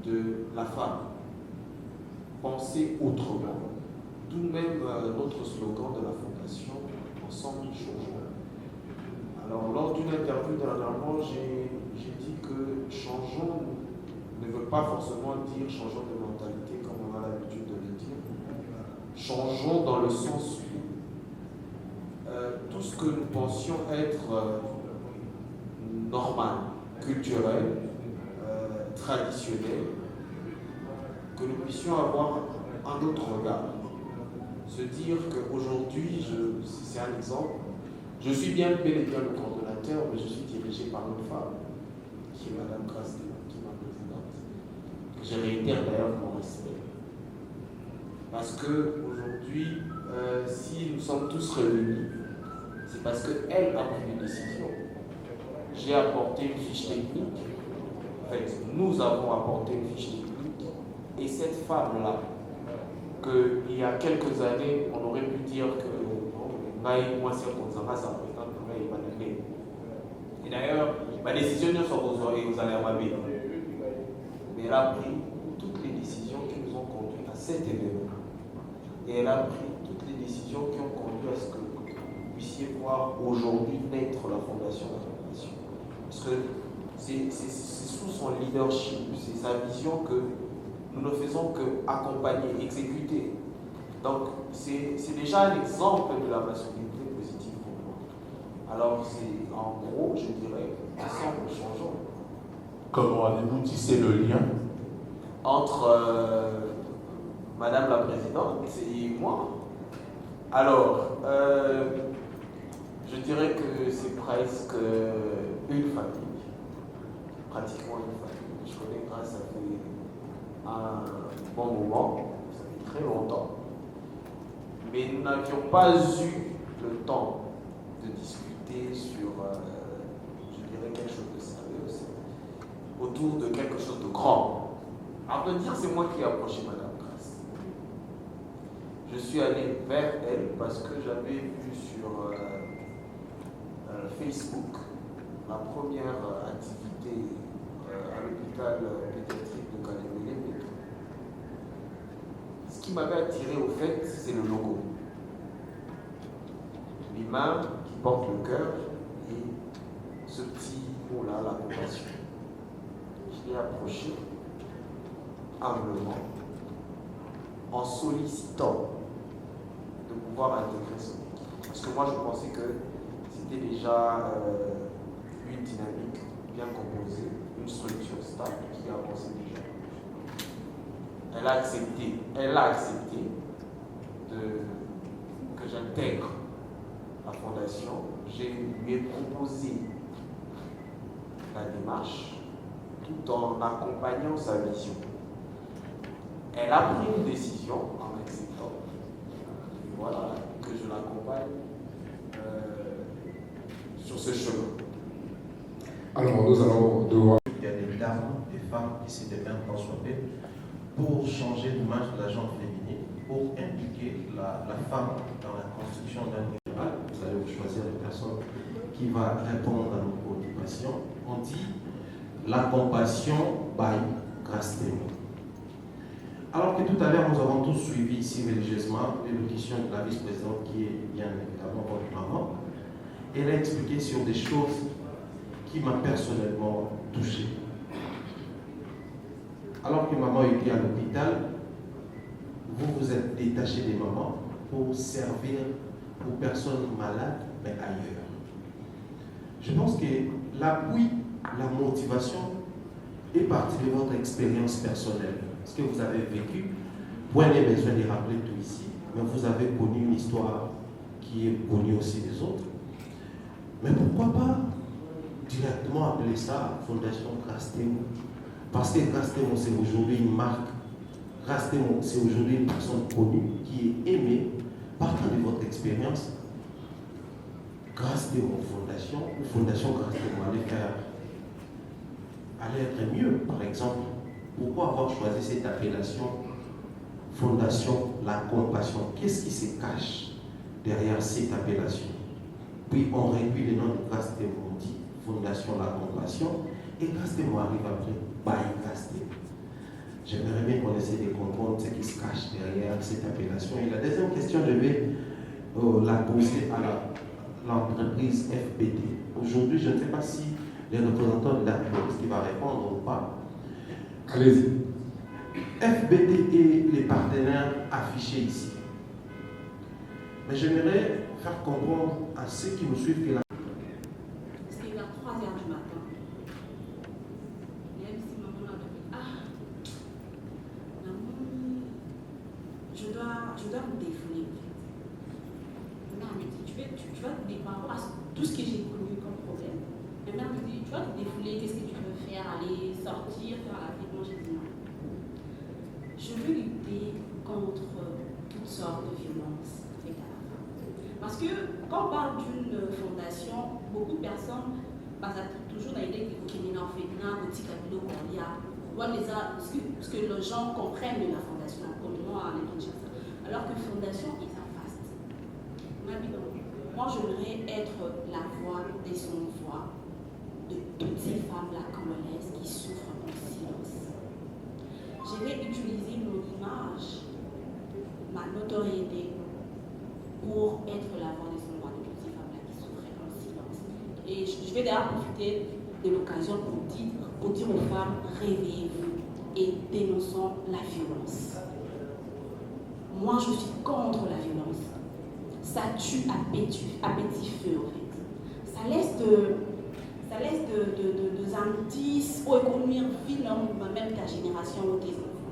de la femme, penser autrement. D'où même notre slogan de la Fondation, Ensemble nous changeons. Alors, lors d'une interview dernièrement, j'ai dit que changeons ne veut pas forcément dire changeons de mentalité comme on a l'habitude de le dire. Changeons dans le sens où tout ce que nous pensions être normal, culturel, traditionnel, que nous puissions avoir un autre regard. Se dire qu'aujourd'hui, c'est un exemple, je suis bien et bien le coordonnateur, mais je suis dirigé par une femme, qui est Madame Grace, qui est ma présidente. Je réitère d'ailleurs mon respect. Parce qu'aujourd'hui, si nous sommes tous réunis, c'est parce qu'elle a pris une décision. J'ai apporté une fiche technique. En fait, nous avons apporté une fiche technique. Et cette femme-là, qu'il y a quelques années, on aurait pu dire que et d'ailleurs, ma décision ne sera aux allées. Mais elle a pris toutes les décisions qui nous ont conduit à cet événement. Et elle a pris toutes les décisions qui ont conduit à ce que nous puissiez voir aujourd'hui naître la Fondation de la Compassion. Parce que c'est sous son leadership, c'est sa vision que nous ne faisons qu'accompagner, exécuter. Donc, c'est déjà un exemple de la masculinité positive pour moi. Alors, c'est en gros, je dirais, ensemble, changeons. Comment allez-vous tisser le lien entre Madame la Présidente et moi? Alors, je dirais que c'est presque une famille, pratiquement une famille. Je connais Grace, ça fait un bon moment, ça fait très longtemps, mais nous n'avions pas eu le temps de discuter sur, je dirais, quelque chose de sérieux aussi, autour de quelque chose de grand. À vrai dire, c'est moi qui ai approché Madame Grace. Je suis allé vers elle parce que j'avais vu sur Facebook la première activité à l'hôpital pédiatrique de Kalemele. Ce qui m'avait attiré au fait, c'est le logo. L'imam qui porte le cœur et ce petit mot-là, la compassion. Je l'ai approché humblement en sollicitant de pouvoir intégrer son équipe. Parce que moi, je pensais que c'était déjà une dynamique bien composée, une structure stable qui avançait déjà. Elle a accepté que j'intègre la fondation. Je lui ai proposé la démarche tout en accompagnant sa vision. Elle a pris une décision en acceptant. Voilà, que je l'accompagne sur ce chemin. Alors, nous allons devoir... Il y a des dames, des femmes qui s'étaient bien transformées pour changer l'image de la gente féminine, pour impliquer la femme dans la construction d'un idéal. Vous allez choisir les personnes qui vont répondre à nos préoccupations. On dit la compassion by Grace Témoin. Alors que tout à l'heure, nous avons tous suivi ici religieusement l'élocution de la vice-présidente qui est bien évidemment votre maman. Elle a expliqué sur des choses qui m'ont personnellement touché. Alors que maman était à l'hôpital, vous vous êtes détaché des mamans pour servir aux personnes malades, mais ailleurs. Je pense que l'appui, la motivation est partie de votre expérience personnelle. Ce que vous avez vécu, point n'est besoin de rappeler tout ici, mais vous avez connu une histoire qui est connue aussi des autres. Mais pourquoi pas directement appeler ça Fondation Grace Témoin? Parce que Grace Témoin, c'est aujourd'hui une marque. Grace Témoin, c'est aujourd'hui une personne connue qui est aimée, partant de votre expérience. Grace Témoin Fondation ou Fondation Grace Témoin allait être mieux, par exemple. Pourquoi avoir choisi cette appellation Fondation La Compassion? Qu'est-ce qui se cache derrière cette appellation? Puis on réduit le nom de Grace Témoin, on dit Fondation La Compassion, et Grace Témoin arrive après, by Grace Témoin. J'aimerais bien qu'on essaie de comprendre ce qui se cache derrière cette appellation. Et la deuxième question, je vais la poser à l'entreprise FBT. Aujourd'hui, je ne sais pas si les représentants de l'entreprise qui va répondre ou pas. Allez-y. FBT et les partenaires affichés ici. Mais j'aimerais faire comprendre à ceux qui nous suivent que la... C'était vers 3h du matin. Et elle dit, maman, maman, je dois me défouler. Maman me dit, tu vas te défouler par rapport à tout ce que j'ai connu comme problème. Ma mère me dit, tu vas te défouler, qu'est-ce que tu veux faire? Aller sortir, faire la vie? Moi, j'ai dit non. Je veux lutter contre toutes sortes de violences faites à la femme. Parce que quand on parle d'une fondation, beaucoup de personnes basent toujours dans l'idée qu'il y a un féminin, un petit cabinet ce que les gens comprennent de la fondation, comme moi, alors que fondation est un vaste. Moi, j'aimerais être la voix des sans-voix de toutes ces femmes-là congolaises qui souffrent en silence. Je vais utiliser mon image, ma notoriété pour être la voix des sans-voix de toutes ces femmes. Je vais d'ailleurs profiter de l'occasion pour dire aux femmes, réveillez-vous et dénonçons la violence. Moi, je suis contre la violence. Ça tue à petit feu, en fait. Ça laisse des indices ou économie même ta génération ou tes enfants.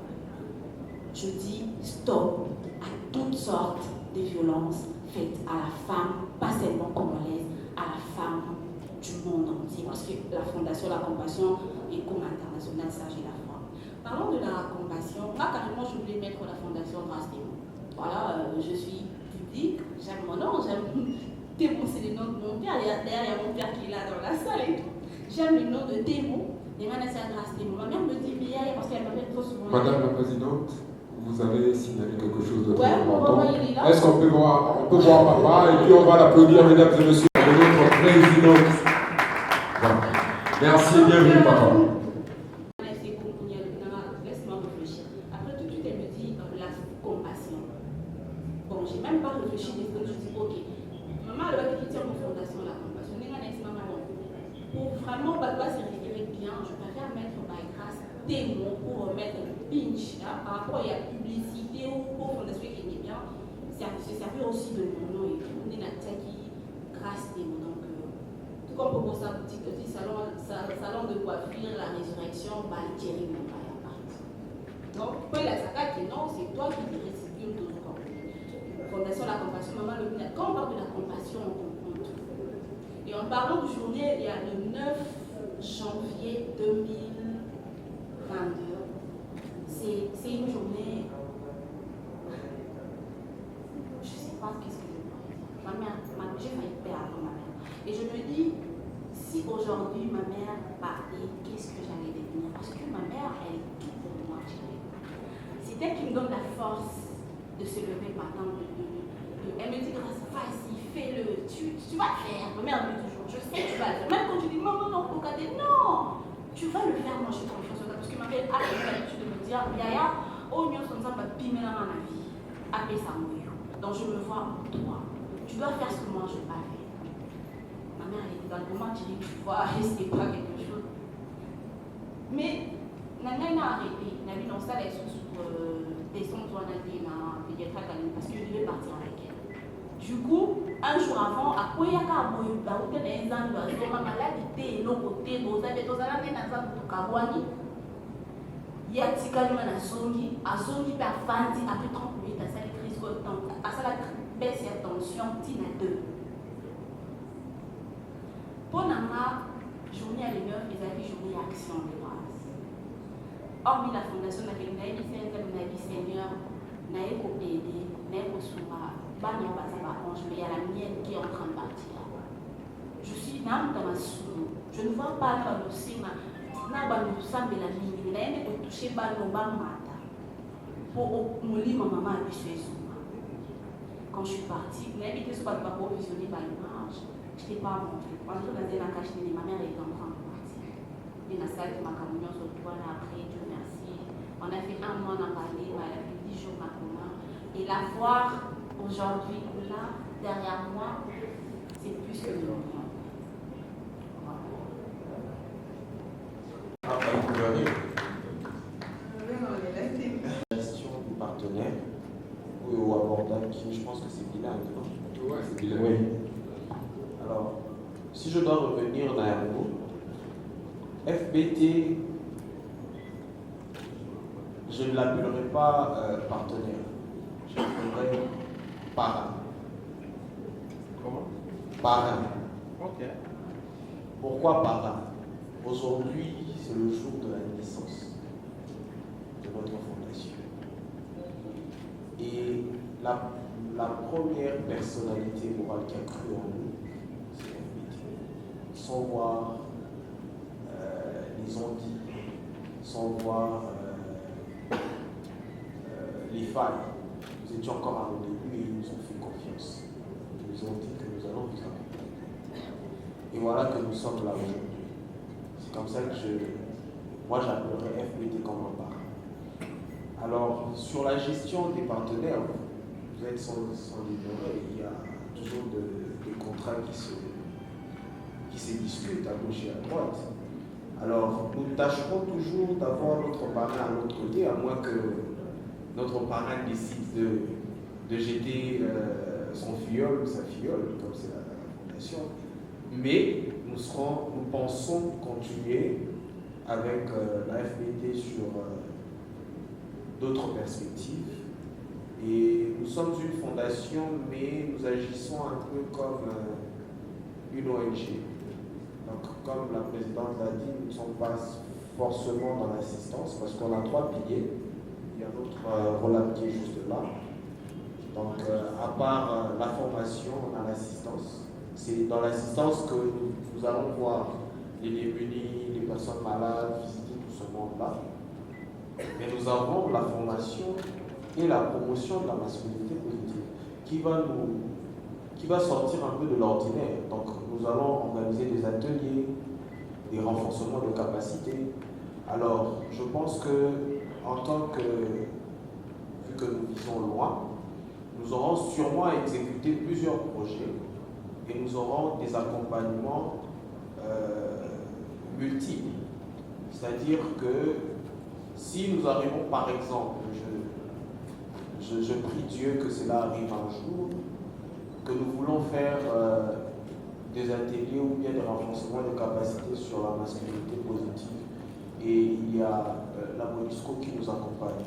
Je dis stop à toutes sortes de violences faites à la femme, pas seulement congolaise, à la femme du monde entier. Parce que la Fondation La Compassion est comme internationale, ça j'ai la foi. Parlons de la compassion. Moi, carrément, je voulais mettre la Fondation Grâce Témoin. Voilà, je suis publique, j'aime mon nom, j'aime Témoin, c'est le nom de mon père. D'ailleurs, il y a mon père qui est là dans la salle et tout. J'aime le nom de Témoin. Grâce Témoin. Ma mère me dit, mais parce qu'elle m'appelle trop souvent. Madame la Présidente, vous avez signalé quelque chose de très important. Est-ce qu'on peut voir papa et puis on va l'applaudir, mesdames et messieurs, de notre présidente. Voilà. Merci et bienvenue, papa. Laisse-moi réfléchir. Après tout de suite, elle me dit la compassion. Bon, j'ai même pas réfléchi, mais je dis, ok, maman, elle va te quitter mon fondation, la compassion. Pour vraiment se référer bien, je préfère mettre ma grâce Témoin pour mettre le pinch par rapport à la publicité ou pour fondation qui est bien. Se servir aussi de mon nom et tout. On est qui grâce Témoin. Donc, tout comme pour sa boutique aussi, salon de coiffure, la résurrection, Thierry Montpaya, par exemple. Donc, pour la saga qui non, c'est toi qui te récipies toujours. Fondation La Compassion, maman, quand on parle de la compassion, on comprend tout. Et en parlant de journée, il y a le 9 janvier 2022. C'est une journée. Je ne sais pas qu'est-ce que je dois dire. Ma mère, j'ai failli perdre ma mère. Et je me dis, si aujourd'hui ma mère partait, qu'est-ce que j'allais devenir? Parce que ma mère, elle est tout pour moi. C'est elle qui me donne la force de se lever le matin. Elle me dit, vas-y, fais-le, tu vas le faire. Ma mère me dit toujours, je sais que tu vas le faire. Même quand tu dis, non, tu vas le faire, moi j'ai confiance en toi. Parce que ma mère a l'habitude de me dire, Yaya, oh, nous sommes ensemble, pimer dans ma vie. Appelle ça mon. Donc je me vois en toi. Tu dois faire ce que moi je n'ai pas fait. Ma mère, elle était dans le moment, tu dis, tu vois, c'est pas quelque chose. Mais, Nana a arrêté. Nana dans ça, elle est sur descendre toi, Nana, parce que je devais partir avec elle. Du coup, un jour avant, à quoi il y a qu'à boire, des ans, maladie, non côté, vous avez tous à la main, il y a Tikalima na Zongi, à Zongi, par Fandi, après 30 minutes, à ça, les crises, à ça, la baisse et attention, Tina 2. Pour Nama, journée à l'honneur, ils avaient journée action de grâce. Hormis la fondation, avec Naïbi Seigneur, Naïbi Kopédé, Naïbi Souma, Banyan Bazabarange, mais il y a la mienne qui est en train de partir. Je suis une âme dans ma sourd. Je ne vois pas dans le cinéma. Na ba nous sommes la ligne, la aime pour toucher ba no ba mata. Pour mon lit ma maman a tué souvent. Quand je suis partie, n'a habité sur pas provisionné par l'image. Je n'étais pas montré. Quand je regardais la cache de ma mère était en train de partir. Et la salle de ma camion sur le toit après, Dieu merci. On a fait un mois en parler, elle a fait 10 jours ma maman. Et la voir aujourd'hui là, derrière moi, c'est plus que le mien. Gestion du partenaire ou abordable, je pense que c'est bilingue, non? Ouais, c'est bilingue. Oui. Alors, si je dois revenir dans un mot, FBT, je ne l'appellerai pas partenaire, je l'appellerai parrain. Comment? Parrain. Ok. Pourquoi parrain? Aujourd'hui, c'est le jour de la naissance de notre fondation. Et la première personnalité morale qui a cru en nous, c'est FBT. Sans voir les ondits, sans voir les failles. Nous étions encore à nos débuts et ils nous ont fait confiance. Ils nous ont dit que nous allons vous accompagner. Et voilà que nous sommes là aujourd'hui. C'est comme ça que moi j'appellerais FBT comme un parrain. Alors, sur la gestion des partenaires, vous êtes sans ignorer, il y a toujours des contrats qui se discutent à gauche et à droite. Alors, nous tâcherons toujours d'avoir notre parrain à l'autre côté, à moins que notre parrain décide de jeter son filleul ou sa filleule, comme c'est la fondation. Mais nous pensons continuer avec la FBT sur d'autres perspectives. Et nous sommes une fondation, mais nous agissons un peu comme une ONG. Donc, comme la présidente l'a dit, nous ne sommes pas forcément dans l'assistance, parce qu'on a 3 piliers. Il y a notre relab qui est juste là. Donc, à part la formation, on a l'assistance. C'est dans l'assistance que nous allons voir les démunis, les personnes malades, visiter tout ce monde-là. Mais nous avons la formation et la promotion de la masculinité positive qui va sortir un peu de l'ordinaire. Donc, nous allons organiser des ateliers, des renforcements de capacités. Alors, je pense que, en tant que, vu que nous visons loin, nous aurons sûrement à exécuter plusieurs projets et nous aurons des accompagnements multiples. C'est-à-dire que si nous arrivons, par exemple, je prie Dieu que cela arrive un jour, que nous voulons faire des ateliers ou bien des renforcements de capacités sur la masculinité positive, et il y a la MONUSCO qui nous accompagne.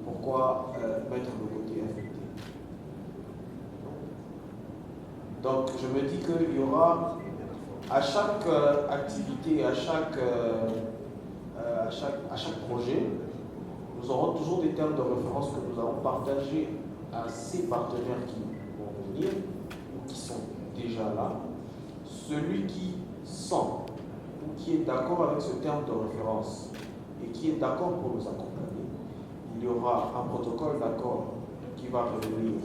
Pourquoi mettre le côté FBT? Donc je me dis qu'il y aura à chaque activité, à chaque projet, nous aurons toujours des termes de référence que nous allons partager à ces partenaires qui vont venir ou qui sont déjà là. Celui qui sent ou qui est d'accord avec ce terme de référence et qui est d'accord pour nous accompagner, il y aura un protocole d'accord qui va réunir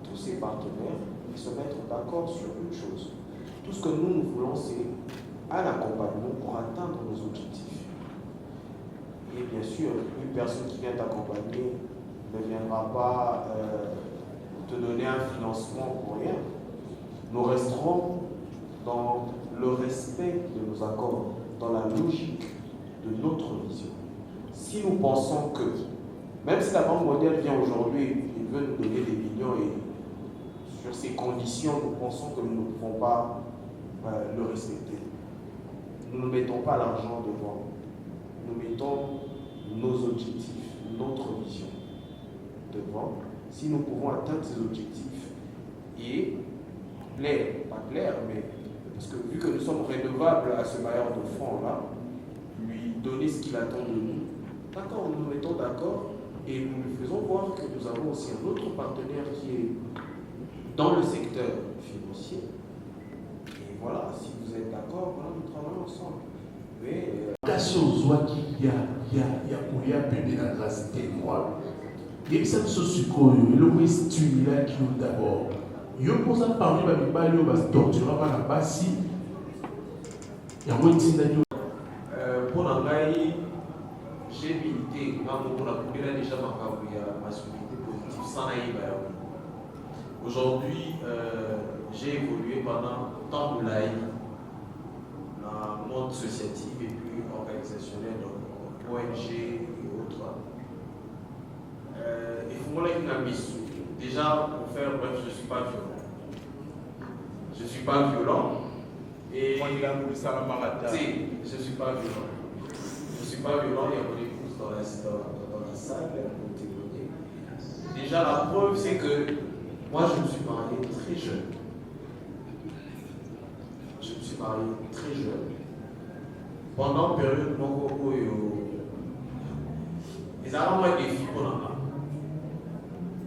tous ces partenaires et se mettre d'accord sur une chose. Tout ce que nous voulons, c'est un accompagnement pour atteindre nos objectifs. Et bien sûr, une personne qui vient t'accompagner ne viendra pas te donner un financement pour rien. Nous resterons dans le respect de nos accords, dans la logique de notre vision. Si nous pensons que, même si la Banque mondiale vient aujourd'hui, il veut nous donner des millions et sur ces conditions, nous pensons que nous ne pouvons pas le respecter. Nous ne mettons pas l'argent devant. Nous mettons nos objectifs, notre vision devant. Si nous pouvons atteindre ces objectifs et pas clair, mais parce que vu que nous sommes redevables à ce bailleur de fonds-là, lui donner ce qu'il attend de nous, d'accord, nous nous mettons d'accord et nous lui faisons voir que nous avons aussi un autre partenaire qui est dans le secteur financier. Et voilà, si vous êtes d'accord, voilà, nous travaillons ensemble. Mais kasi ozwaki ya koya pembe na grâce témoin yebisa biso sikoyo eloko estimulaki yo d'abord yo mpoza parmi bamibali oyo batortura bana basi yango etindaki mpo na ngai j'ai milité ngambo mpona kobela déjà makambo ya masculinité positive sans nayeba yango. Aujourd'hui j'ai évolué pendant tant de l'année dans le monde associatif et puis organisationnel, donc ONG et autres. Il faut moi déjà, pour faire bref, je ne suis pas violent. Je ne suis pas violent. Et je ne suis pas violent. Je ne suis pas violent, il y a mon épouse dans la salle, elle peut témoigner. Déjà, la preuve, c'est que moi, je me suis marié très jeune. Je me suis marié très jeune. Pendant la période où les Arabes ont des filles pour l'enfant.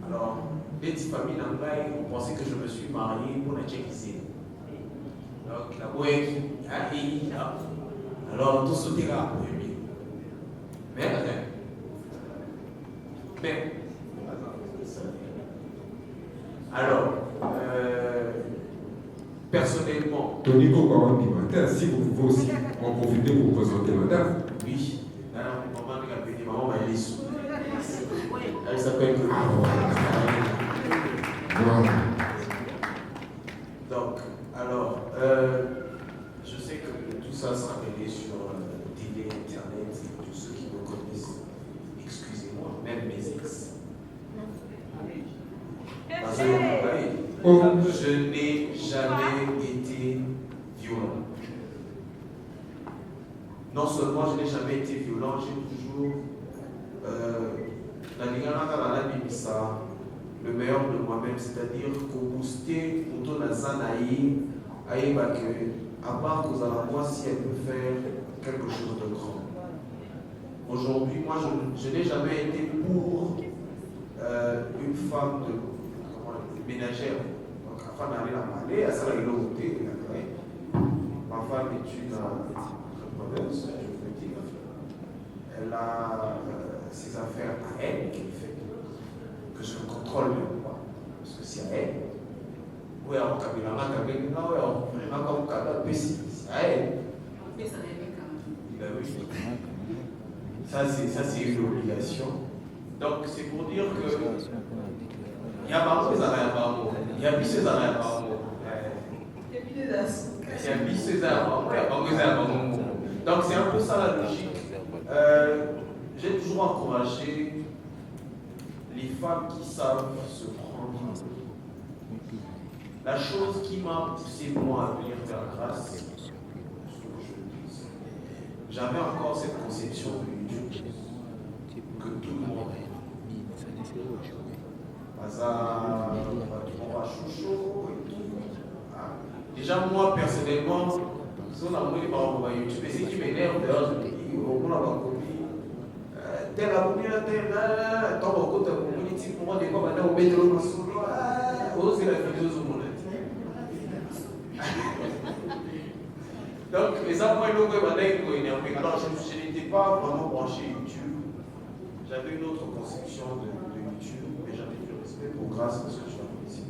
Alors, les petites familles d'Angaï ont pensé que je me suis marié pour la Tchéquie. Donc, la boîte, alors tout ce qui est là, mais, alors, personnellement. Tony Coco du matin, si vous pouvez aussi en profiter pour présenter madame. Oui, maman m'a appelé, maman m'a allé sous. Elle s'appelle Donc, alors. Je n'ai jamais été violent. Non seulement je n'ai jamais été violent, j'ai toujours le meilleur de moi-même, c'est-à-dire qu'au booster, pour ton azanaï, à part que moi, si elle peut faire quelque chose de grand. Aujourd'hui, moi, je n'ai jamais été pour une femme de ménagère. Donc, la femme allait la parler, elle s'est côté. Ma femme est une entrepreneuse, je veux dire. Elle a ses affaires à elle, qui fait que je ne contrôle même pas. Parce que c'est à elle. Oui, alors, c'est à elle. Ben oui. Ça, c'est une obligation. Donc, c'est pour dire que il y a pas de il y a plus de donc, c'est un peu ça la logique. J'ai toujours encouragé les femmes qui savent se prendre. La chose qui m'a poussé moi à venir faire grâce, j'avais encore cette conception de YouTube que tout le monde a. Déjà, moi personnellement, si on a mis par YouTube, et ce qui m'énerve d'ailleurs, je dis, on a ma copie, telle la copie, telle, tant qu'on compte la communauté, pour moi, des fois, maintenant, on met de l'eau dans son lot, c'est la vidéo sur mon donc, les enfants, ils ont énervé. Alors, je n'étais pas vraiment branché YouTube. J'avais une autre conception de YouTube, mais j'avais du respect pour grâce à ce que je l'avais ici.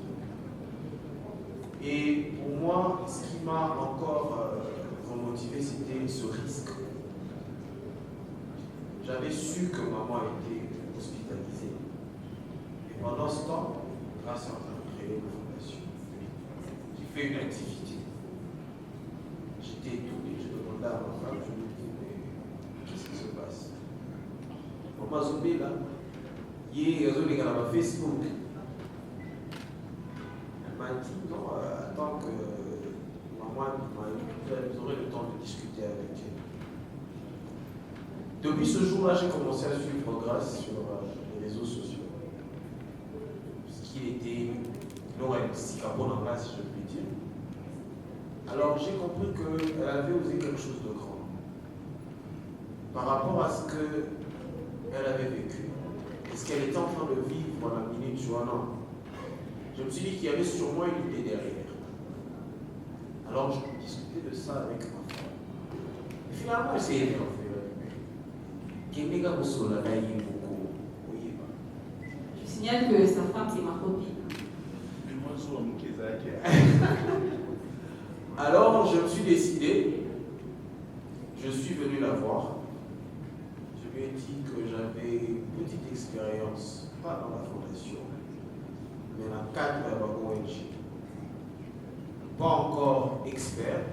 Et pour moi, ce qui m'a encore remotivé, c'était ce risque. J'avais su que maman était hospitalisée. Et pendant ce temps, grâce à j'ai créé une fondation. J'ai fait une activité. J'étais étonné, je demandais à ma femme, je me dis, mais qu'est-ce qui se passe? Maman Zobé, là, il y a des gars sur Facebook. Elle m'a dit, non, attends que maman, vous aurez le temps de discuter avec elle. Depuis ce jour-là, j'ai commencé à suivre grâce sur les réseaux sociaux. Ce qui était si en place, si je puis dire. Alors j'ai compris qu'elle avait osé quelque chose de grand par rapport à ce qu'elle avait vécu. Est-ce qu'elle était en train de vivre dans la minute ou non? Je me suis dit qu'il y avait sûrement une idée derrière. Alors je discutais de ça avec ma femme. Et finalement, elle s'est énervée. Je signale que sa femme, c'est ma copine. Alors, je me suis décidé, je suis venu la voir. Je lui ai dit que j'avais une petite expérience, pas dans la fondation, mais dans le cadre de la ONG. Pas encore expert,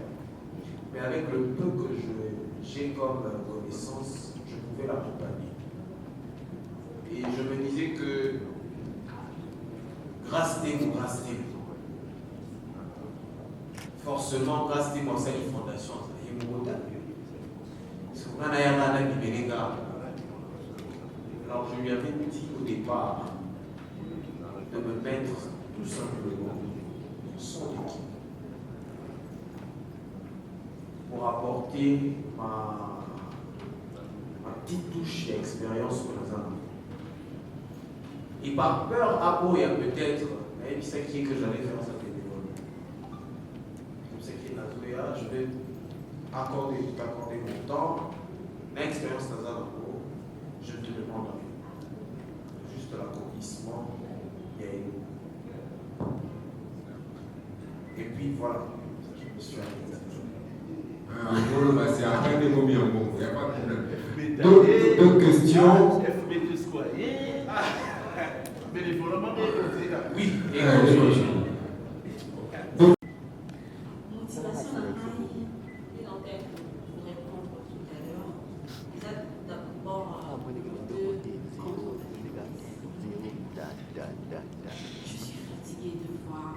mais avec le peu que j'ai comme connaissance, je pouvais l'accompagner. Et je me disais que grâce à forcément, grâce à une fondation, alors je lui avais dit au départ de me mettre tout simplement son équipe pour apporter ma petite touche d'expérience pour les hommes. Et par peur à peut-être, il sait qui est que j'allais faire ça. Je vais t'accorder mon temps, l'expérience dans un cours, je te demande rien. Juste l'accomplissement, et puis voilà, je me suis arrêté. C'est un peu des momies en bon, il n'y a pas de problème. D'autres questions? Oui, Je suis fatiguée de voir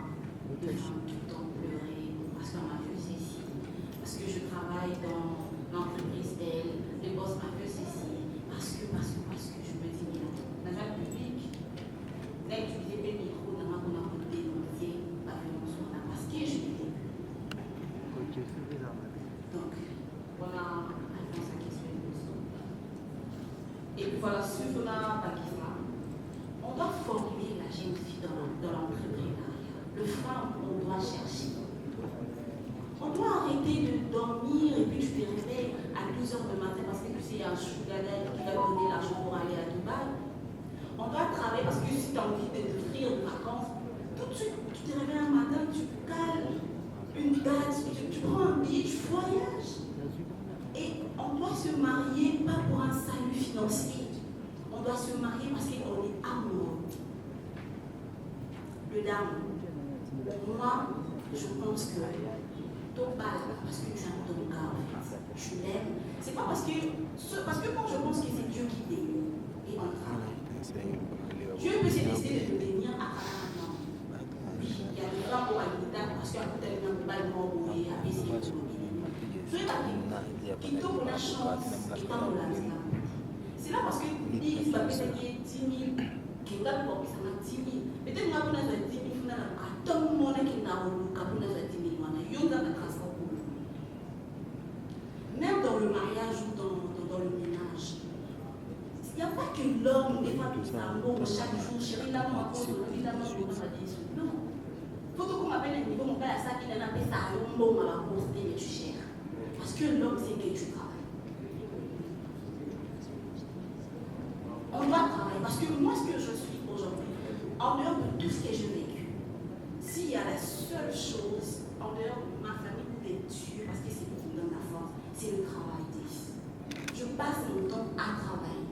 sugar daddy qui va donner l'argent pour aller à Dubaï. On doit travailler parce que si tu as envie de t'offrir de vacances, tout de suite, tu te réveilles un matin, tu cales une date, tu prends un billet, tu voyages. Et on doit se marier pas pour un salut financier. On doit se marier parce qu'on est amoureux. Le dame, moi, je pense que ton bal, parce que tu aimes ton gars, en fait, tu l'aimes. C'est pas parce que quand je pense que c'est Dieu qui bénit et on travaille. Dieu peut se décider de te bénir à travers un homme. Oui, il y a des femmes pour l'habitat parce qu'un coup t'as une balle mort ou il y a essayé de bénir. Je vais t'appeler. Qui t'ouvre la chance et t'en la vie. C'est là parce que l'Église va peut-être qu'il y ait 10 000, qui va pour ça m'a 10 000. Peut-être que nous avons 10 000, nous avons à tout le monde qui n'a pas eu 10 000, nous avons un transport pour nous. Même dans le mariage ou dans le ménage, il n'y a pas que l'homme n'est pas tout ça, chaque jour, chérie, là, moi, à cause de lui, là, moi, je vais pas dire. Non. Faut qu'on m'appelle un niveau, mon père a ça, il a appelé ça, un mot, on va poster, mais tu gères. Parce que l'homme, c'est que tu travailles. On doit travailler. Parce que moi, ce que je suis aujourd'hui, en dehors de tout ce que j'ai vécu, s'il y a la seule chose, en dehors de ma famille ou des Dieu, parce que c'est lui qui me donne la force, c'est le travail d'ici. Je passe mon temps à travailler.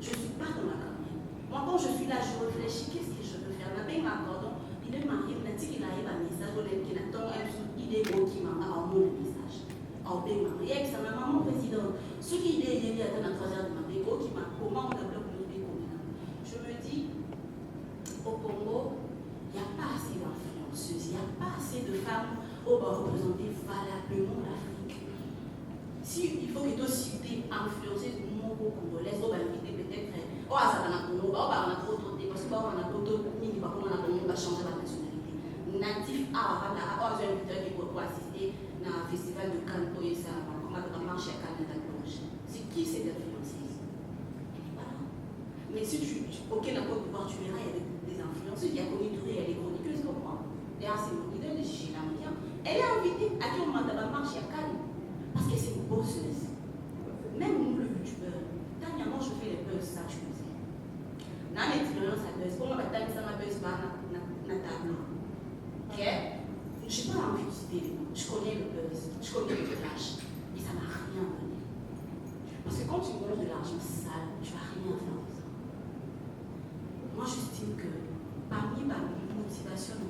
Je ne suis pas dans la carrière. Moi, quand je suis là, je réfléchis, qu'est-ce que je veux faire? La paix m'accorde, il est marié, il a dit qu'il arrive à un message, il est beau qui m'a envoyé le message. En paix marié avec sa maman présidente. Ce qui est lié à la troisième de ma paix, qui m'a comment on appelle le paix communal. Je me dis, au Congo, il n'y a pas assez d'influenceuses, il n'y a pas assez de femmes qui vont représenter valablement l'Afrique. Si il faut que tu cites influenceuse congolaise, on va inviter peut-être, ça va Congo, on va trop traiter, parce qu'on a trop on va changer la nationalité. Natif j'ai invité qui pour assister à un festival de canto et ça, on va marcher à Canada. C'est qui cette influenceuse? Mais si ok, la Côte d'Ivoire, tu verras, il y a des influenceuses, il y a Connie Touré, il y a des chroniqueuses comme moi. D'ailleurs, c'est mon idole de Gigi Lamia. Elle est invitée à qui on m'a marché à Cannes. Parce que c'est une bosseuse. Même nous, le youtubeur, dernièrement, je fais les buzz, ça, tu me sais. Dans l'expérience à buzz, pour moi, ça m'a buzz par la table. Ok? Je n'ai pas envie de citer, je connais le buzz, je connais le flash, mais ça ne m'a rien donné. Parce que quand tu manges de l'argent sale, tu ne vas rien faire de ça. Moi, j'estime que parmi ma motivation,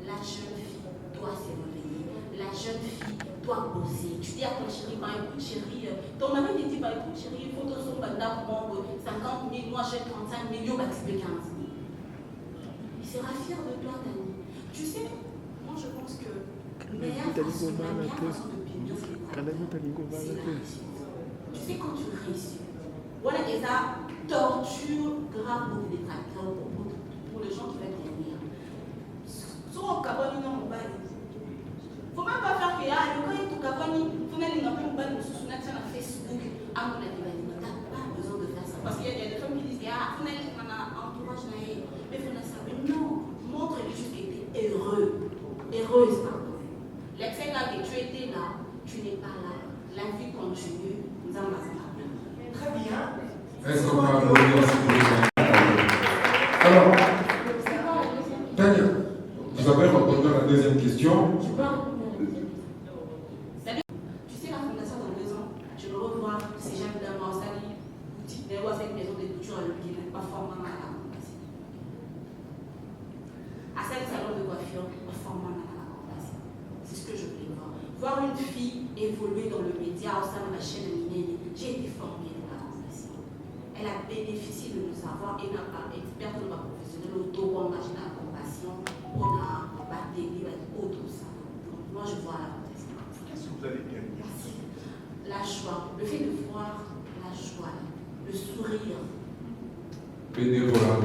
la jeune fille doit se réveiller, la jeune fille doit bosser. Tu dis à ton chéri, écoute chéri, ton mari te dit, écoute chéri, il faut que tu sois 50 000, moi j'ai 35 000, tu peux 15 000. Il sera fier de toi, Dani. Tu sais, moi je pense que la meilleure façon de bénir, c'est la réussite. Tu sais, quand tu réussis, voilà, et ça torture grave pour les détracteurs, pour les gens qui veulent venir. Soit au Gabon, non, on va aller. Faut même pas faire que le quand il est au Gabon, il faut même un peu de soutenir sur Facebook, à mon avis, tu n'as pas besoin de faire ça. Parce qu'il y a des femmes qui disent, faut même un entourage, mais faut même ça. Mais non, montre-lui juste que tu es heureux, heureuse, pardon. L'excès là que tu étais là, tu n'es pas là. La vie continue. Très bien. Est-ce qu'on peut applaudir s'il vous plaît? Alors, Tania, vous avez répondu à la deuxième question. Tu peux répondre à la deuxième question. Tu sais, la fondation dans 2 ans, je me revois ces jeunes dames en salle, boutique, mais cette maison de couture à l'hôpital, pas format à la compassion. À cette salon de coiffure, pas format à la compassion. C'est ce que je voulais voir. Voir une fille évoluer dans le média au sein de ma chaîne animée, j'ai été formée dans la compassion. Elle a bénéficié de nos savoirs et n'a pas experte dans la professionnelle, auto-engagée dans la compassion, on a battu tout ça. Donc, moi, je vois la compassion. Qu'est-ce que vous allez gagner? La joie, le fait de voir la joie, le sourire. Bénévolat.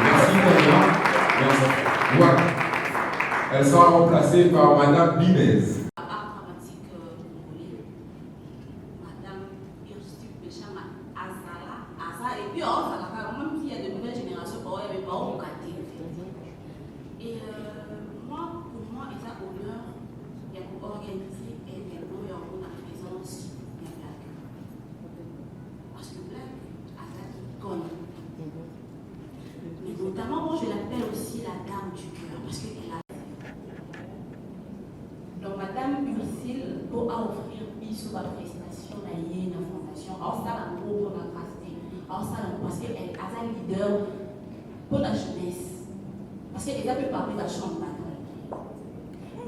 Merci, Tania. Merci. Voilà. Elle sera remplacée par Madame Binez. Madame Ursula Béchama Azala. Et puis, même s'il y a de nouvelles générations, il n'y avait pas au gâté. Et moi, pour moi, il y a honneur, il y a pour organiser également en présence, il y a biso ba prestation na ye na fondation osala ngo mpona traste osala ngo parce que aza leader pour la jeunesse parce que eza mpe parmi bachambre batole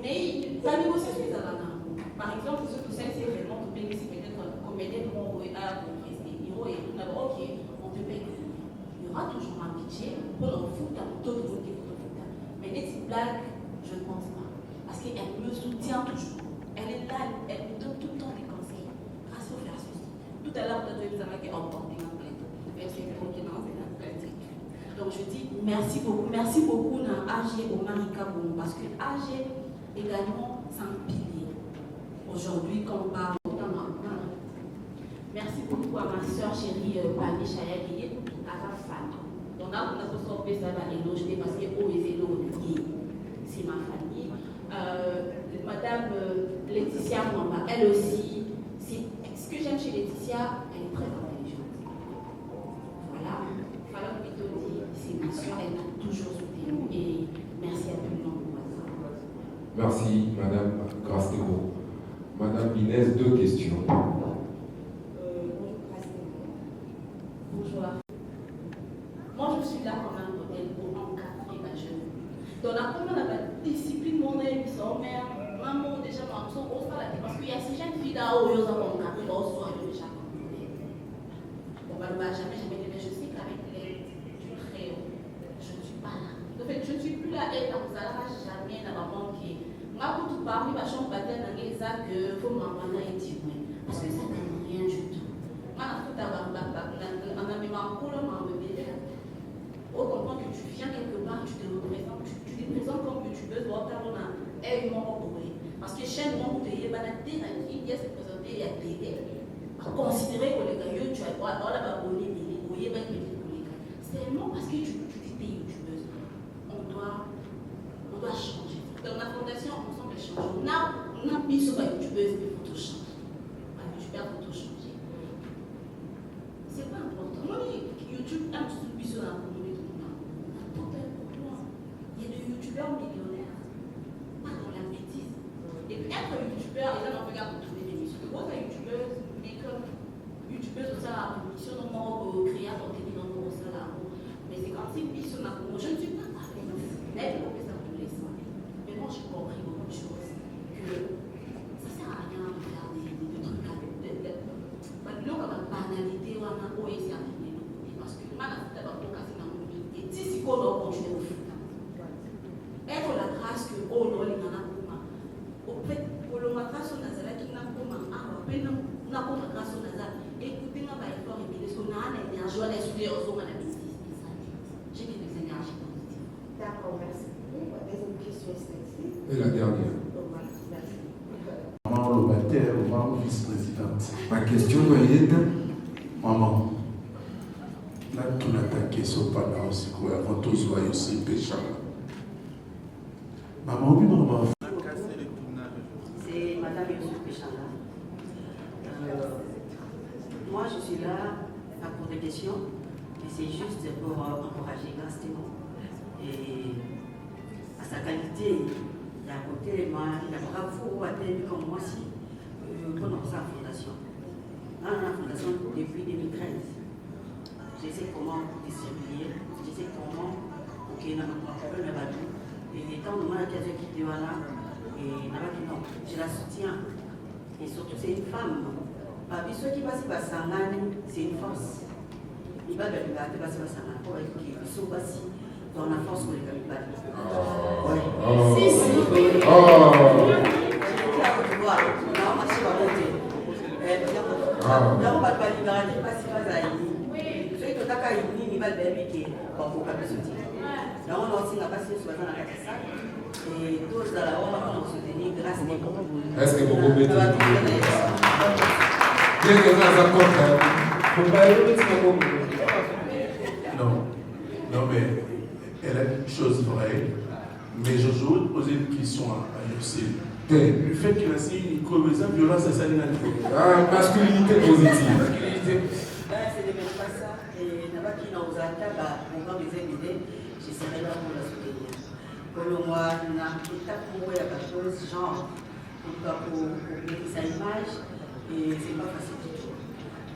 mais banégociation ezalaka par exemple ce tosalisi événement topengisi peut-être comédien moko a kopreste iro et tout d'abord ok on te paye il y aura toujours un budget pour l'enfouta tout le monde mais neti blague je ne pense pas parce qu'elle me soutient toujours. Elle est là, elle me donne tout le temps des conseils. Grâce au faire ceci. Tout à l'heure, vous avez emporté un plateau. Donc je dis merci beaucoup à AG au Marika Bon, parce que AG également c'est un pilier. Aujourd'hui, quand on parle merci beaucoup à ma soeur chérie Pani Chaya qui est à la femme. Donc là, on a sorti ça va éloger parce que c'est ma famille. Madame Laetitia Mwamba, elle aussi, ce que j'aime chez Laetitia, elle est très intelligente. Voilà, Fala Pitoni, c'est ma soeur, elle m'a toujours soutenu et merci à tout le monde pour ça. Merci, Madame Grastegro. Madame Inès, 2 questions. Bonjour. Moi, je suis là comme un modèle pour encadrer ma jeune. Dans la première, la discipline, mon élève, son mère, maman, déjà, maman, son gros salaire, parce qu'il y a ces jeunes filles là où ils ont encadré, ils ont déjà compris. On va jamais, mais je sais qu'avec l'aide du Créo, je ne suis pas là. En fait, je ne suis plus là, et dans vous allez jamais dans ma manquer. Moi, pour tout parler, ma chambre paterne, dans les sacs, il faut m'emmener et dire, parce que ça ne donne rien du tout. Moi, tout à l'heure, on a mis ma couleur, on a mis au comprendre que tu viens quelque part, tu te représentes, tu te présentes comme youtubeuse, on a parce que chaque monde il y a des gens qui se présenter à la télé, considérer que les gars, tu as droit à la babonne, c'est non parce que tu es youtubeuse. On doit changer. Dans la fondation, ensemble, changer. On a mis sur la youtubeuse, il faut tout changer. La youtubeur, il faut tout changer. C'est pas important. Moi, YouTube, un petit peu sur la communauté. Il y a des youtubeurs millionnaires, pas dans la bêtise. Et puis être youtubeur, et là on regarde pour trouver des missions. Moi, c'est youtubeuse, mais comme youtubeuse, ça a une mission dans mon créateur, on dit dans mon salaire. Mais c'est quand c'est une mission dans mon. Je ne suis pas à l'aise. Mais on peut ça tous les soirs. Mais moi, j'ai compris beaucoup de choses. Que ça ne sert à rien de faire des trucs là. Maintenant, on a la banalité, on a OSC à tenir. Parce que moi, la d'abord, on a cassé dans mon vie. Et si c'est qu'on doit continuer au foot. Être la grâce que oh non il en a pour au fait pour le grâce on a ça qui n'a pas à peine n'a pas la grâce on a ça écoutez n'a pas effort et parce qu'on a un énergie on est sur les autres on a j'ai des énergies positives. D'accord, merci. Deuxième question Et la dernière. Maman Lobataire, maman vice-présidente. Ma question doit maman. Là, tout l'attaqué sur pendant aussi quoi avant tout soit aussi pécheur. Maman, oui, maman. C'est Madame Youssouf Péchala. Moi, je suis là pour des questions, et c'est juste pour encourager Gastémo. Et à sa qualité, d'un côté, il a bravo à tel comme moi aussi, pendant sa fondation. Dans la fondation depuis 2013. Je sais comment distribuer, je sais comment, ok, on a un le bateau. Et tant que moi, qui a quitté là, et non, je la soutiens. Et surtout, c'est une femme. Parmi ceux qui passent par Sangane, c'est une force. Il va de la passer par Sangane pour être qui sont passés dans la force pour les Calibats. Si, si. J'ai été à Côte d'Ivoire. Là, on marche à monter. Là, on va pas libérer, pas si pas à Ceux qui ont à Yini, ils va le bénéfice qui est pour qu'on puisse soutenir. Là, on a aussi la passion sur la Nakasa. Et tous dans la hora, on se soutenir grâce à nous. Est-ce que vous pouvez dire bien que nous avons non, mais elle a une chose vraie. Mais je voudrais poser une question à Yossé. Le fait qu'il a signé une commission de violence à Salina. Masculinité positive. C'est de même pas ça. Et là-bas qui nous attend, on va les aider. Je serai là pour la soutenir. Pour le mois, on a une étape pour quelque chose, genre, pour sa image. Et c'est pas facile du tout.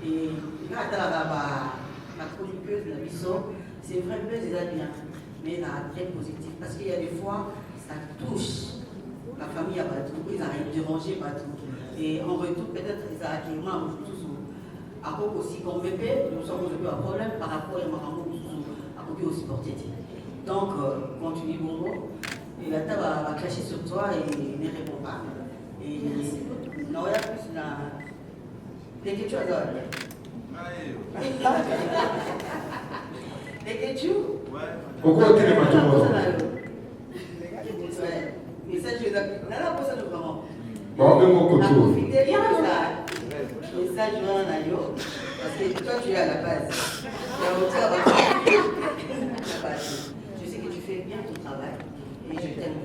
Et là, la chroniqueuse, la Bissot, c'est vrai que c'est bien, mais très positif. Parce qu'il y a des fois, ça touche la famille à Batou, ils arrivent de ranger Batou. Et en retour, peut-être, ils arrivent tous à cause aussi comme bébé, nous sommes un problème par rapport à Maramou, à cause aussi porté. Donc, continue Bongo, et la table va cracher sur toi et ne répond pas. Et non, il y a plus la. Dès que tu as dès que tu. Pourquoi tu es mais ça, je n'ai pas ça vraiment. Bon, de mon côté. Mais ça, je vais en aller. Parce que toi, tu es à la base. Je sais que tu fais bien ton travail. Et je t'aime.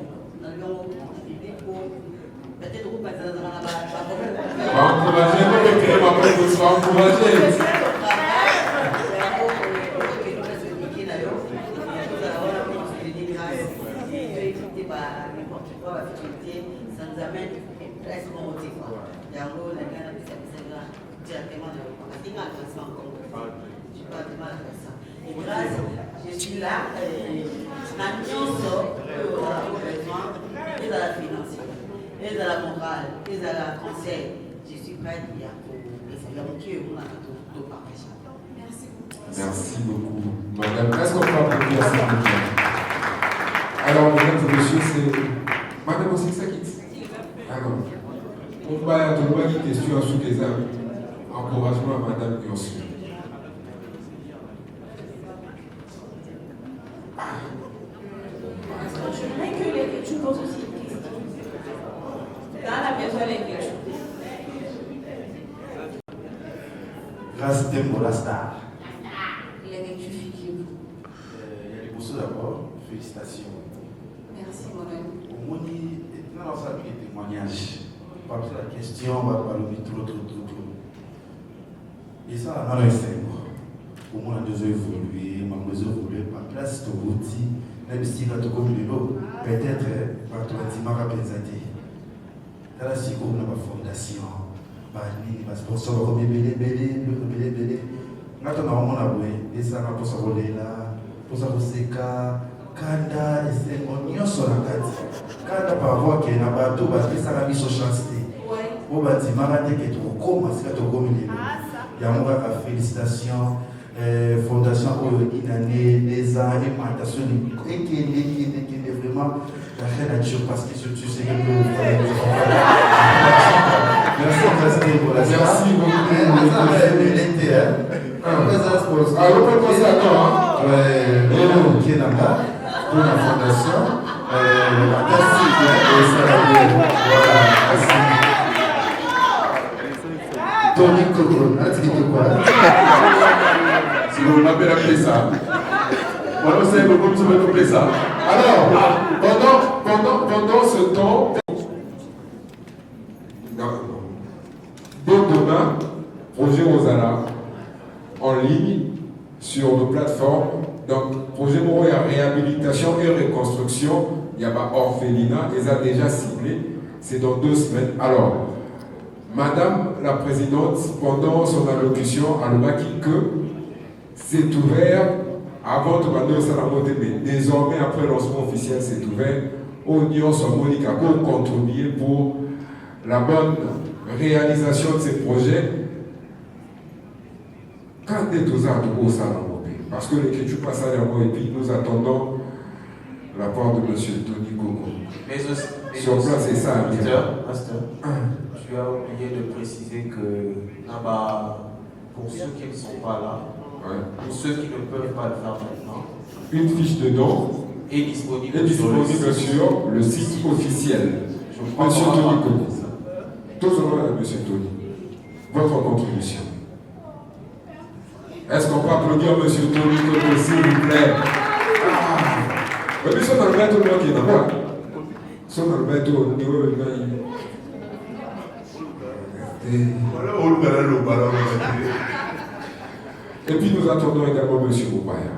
Peut-être que vous passez dans la base. Encouragez, vous créez ma proposition, encouragez. Ça nous amène presque au motif. Il y a un rôle, la gagne, directement de je pas de mal à ça. Et grâce, je suis là, maintenant, on a besoin, et à la financière, et à la morale, et à la conseil. Je suis prête à Dieu, on a tout partage. Merci beaucoup. Madame, est-ce qu'on peut applaudir ça? Alors, mesdames et messieurs, c'est Madame aussi ça quitte. Alors, on va avoir une question à sous les amis. Encouragement à Madame Ursula. Je voudrais que l'écriture pose aussi une question. Dans la maison, l'écriture. Grâce à la star. L'écriture figure. Il y a des bourses d'abord. Félicitations. Merci, mon ami. Au moins, dans sa vie, témoignage. Pas la question, on va parler trop. Et ça, on a un simple. Au moins, on a besoin d'évoluer, on a besoin d'évoluer. Par place, tu outil, même si tu as tout comme l'eau, peut-être, par ton bâtiment, on va penser. Dans la seconde, on a ma fondation. Par sponsor, on va belé. Maintenant, on a besoin de ça, pour s'envoler là, pour s'envoler là. Kanda on sur la carte. Kanda par rapport à un bateau, parce que ça a mis sur chance. Au bâtiment, il y a une félicitation, fondation Inane, les arts, alimentation, et qui est vraiment la vraie nature, parce que tu sais que merci pour la merci beaucoup. Alors, on peut penser à toi, qui est là-bas. Pour la fondation, merci voilà, Tony Coco, tu dis quoi? Si vous m'appelez appeler ça. Voilà, vous savez comment vous m'appelez appeler ça. Alors, pendant ce temps, dès demain, Projet Rosala en ligne sur nos plateformes. Donc, projet Moro, il y a réhabilitation et reconstruction. Il y a ma orphelinat, ils ont déjà ciblé. C'est dans 2 semaines. Alors, Madame la Présidente, pendant son allocution, elle m'a dit que c'est ouvert avant de demander ça la montée, mais désormais, après le lancement officiel, c'est ouvert aux Unions Somonica pour contribuer pour la bonne réalisation de ces projets. Quand tu es aux arts de ça, parce que l'écriture passe à l'heure et puis nous attendons la part de M. Tony Coco. Mais aussi, sur place, c'est ça. Master, tu as oublié de préciser que là-bas, pour ceux qui ne sont pas là, pour ceux qui ne peuvent pas le faire maintenant, une fiche de don est disponible sur le site officiel. Monsieur Tony Coco. Tous en à M. Tony. Votre contribution. Est-ce qu'on peut applaudir M. Tony Coco, s'il vous plaît? Mais son Alberto, le qui est là-bas. Son Alberto, et puis nous attendons également M. Boubaya.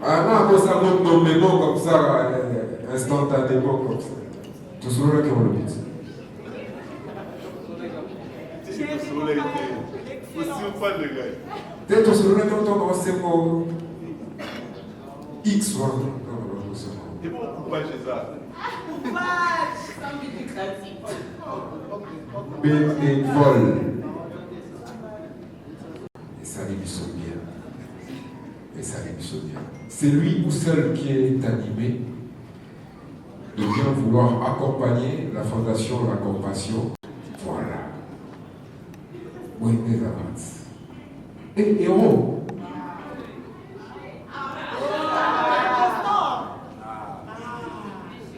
Ah non, ça monte nommément comme ça, instantanément comme ça. Tout cela qui ont le but. Dentro do celular não estou você com X one. E bom, vai Jesus. Bénévole. Et ça lui sonne bien. Et ça lui sonne bien. C'est lui ou celle qui est animé de bien vouloir accompagner la Fondation La Compassion. Voilà. Oui, et héros.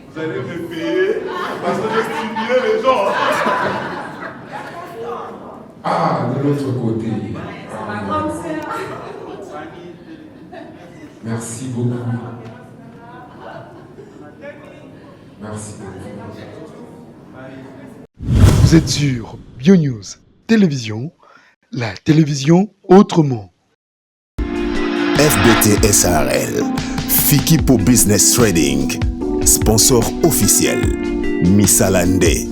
Vous allez me payer parce que je stimule les gens. Ah, de l'autre côté. Ah, merci beaucoup. Merci beaucoup. Vous êtes sur BioNews Télévision, la télévision autrement. FBT SARL, Fiki pour Business Trading, sponsor officiel, Missalandé.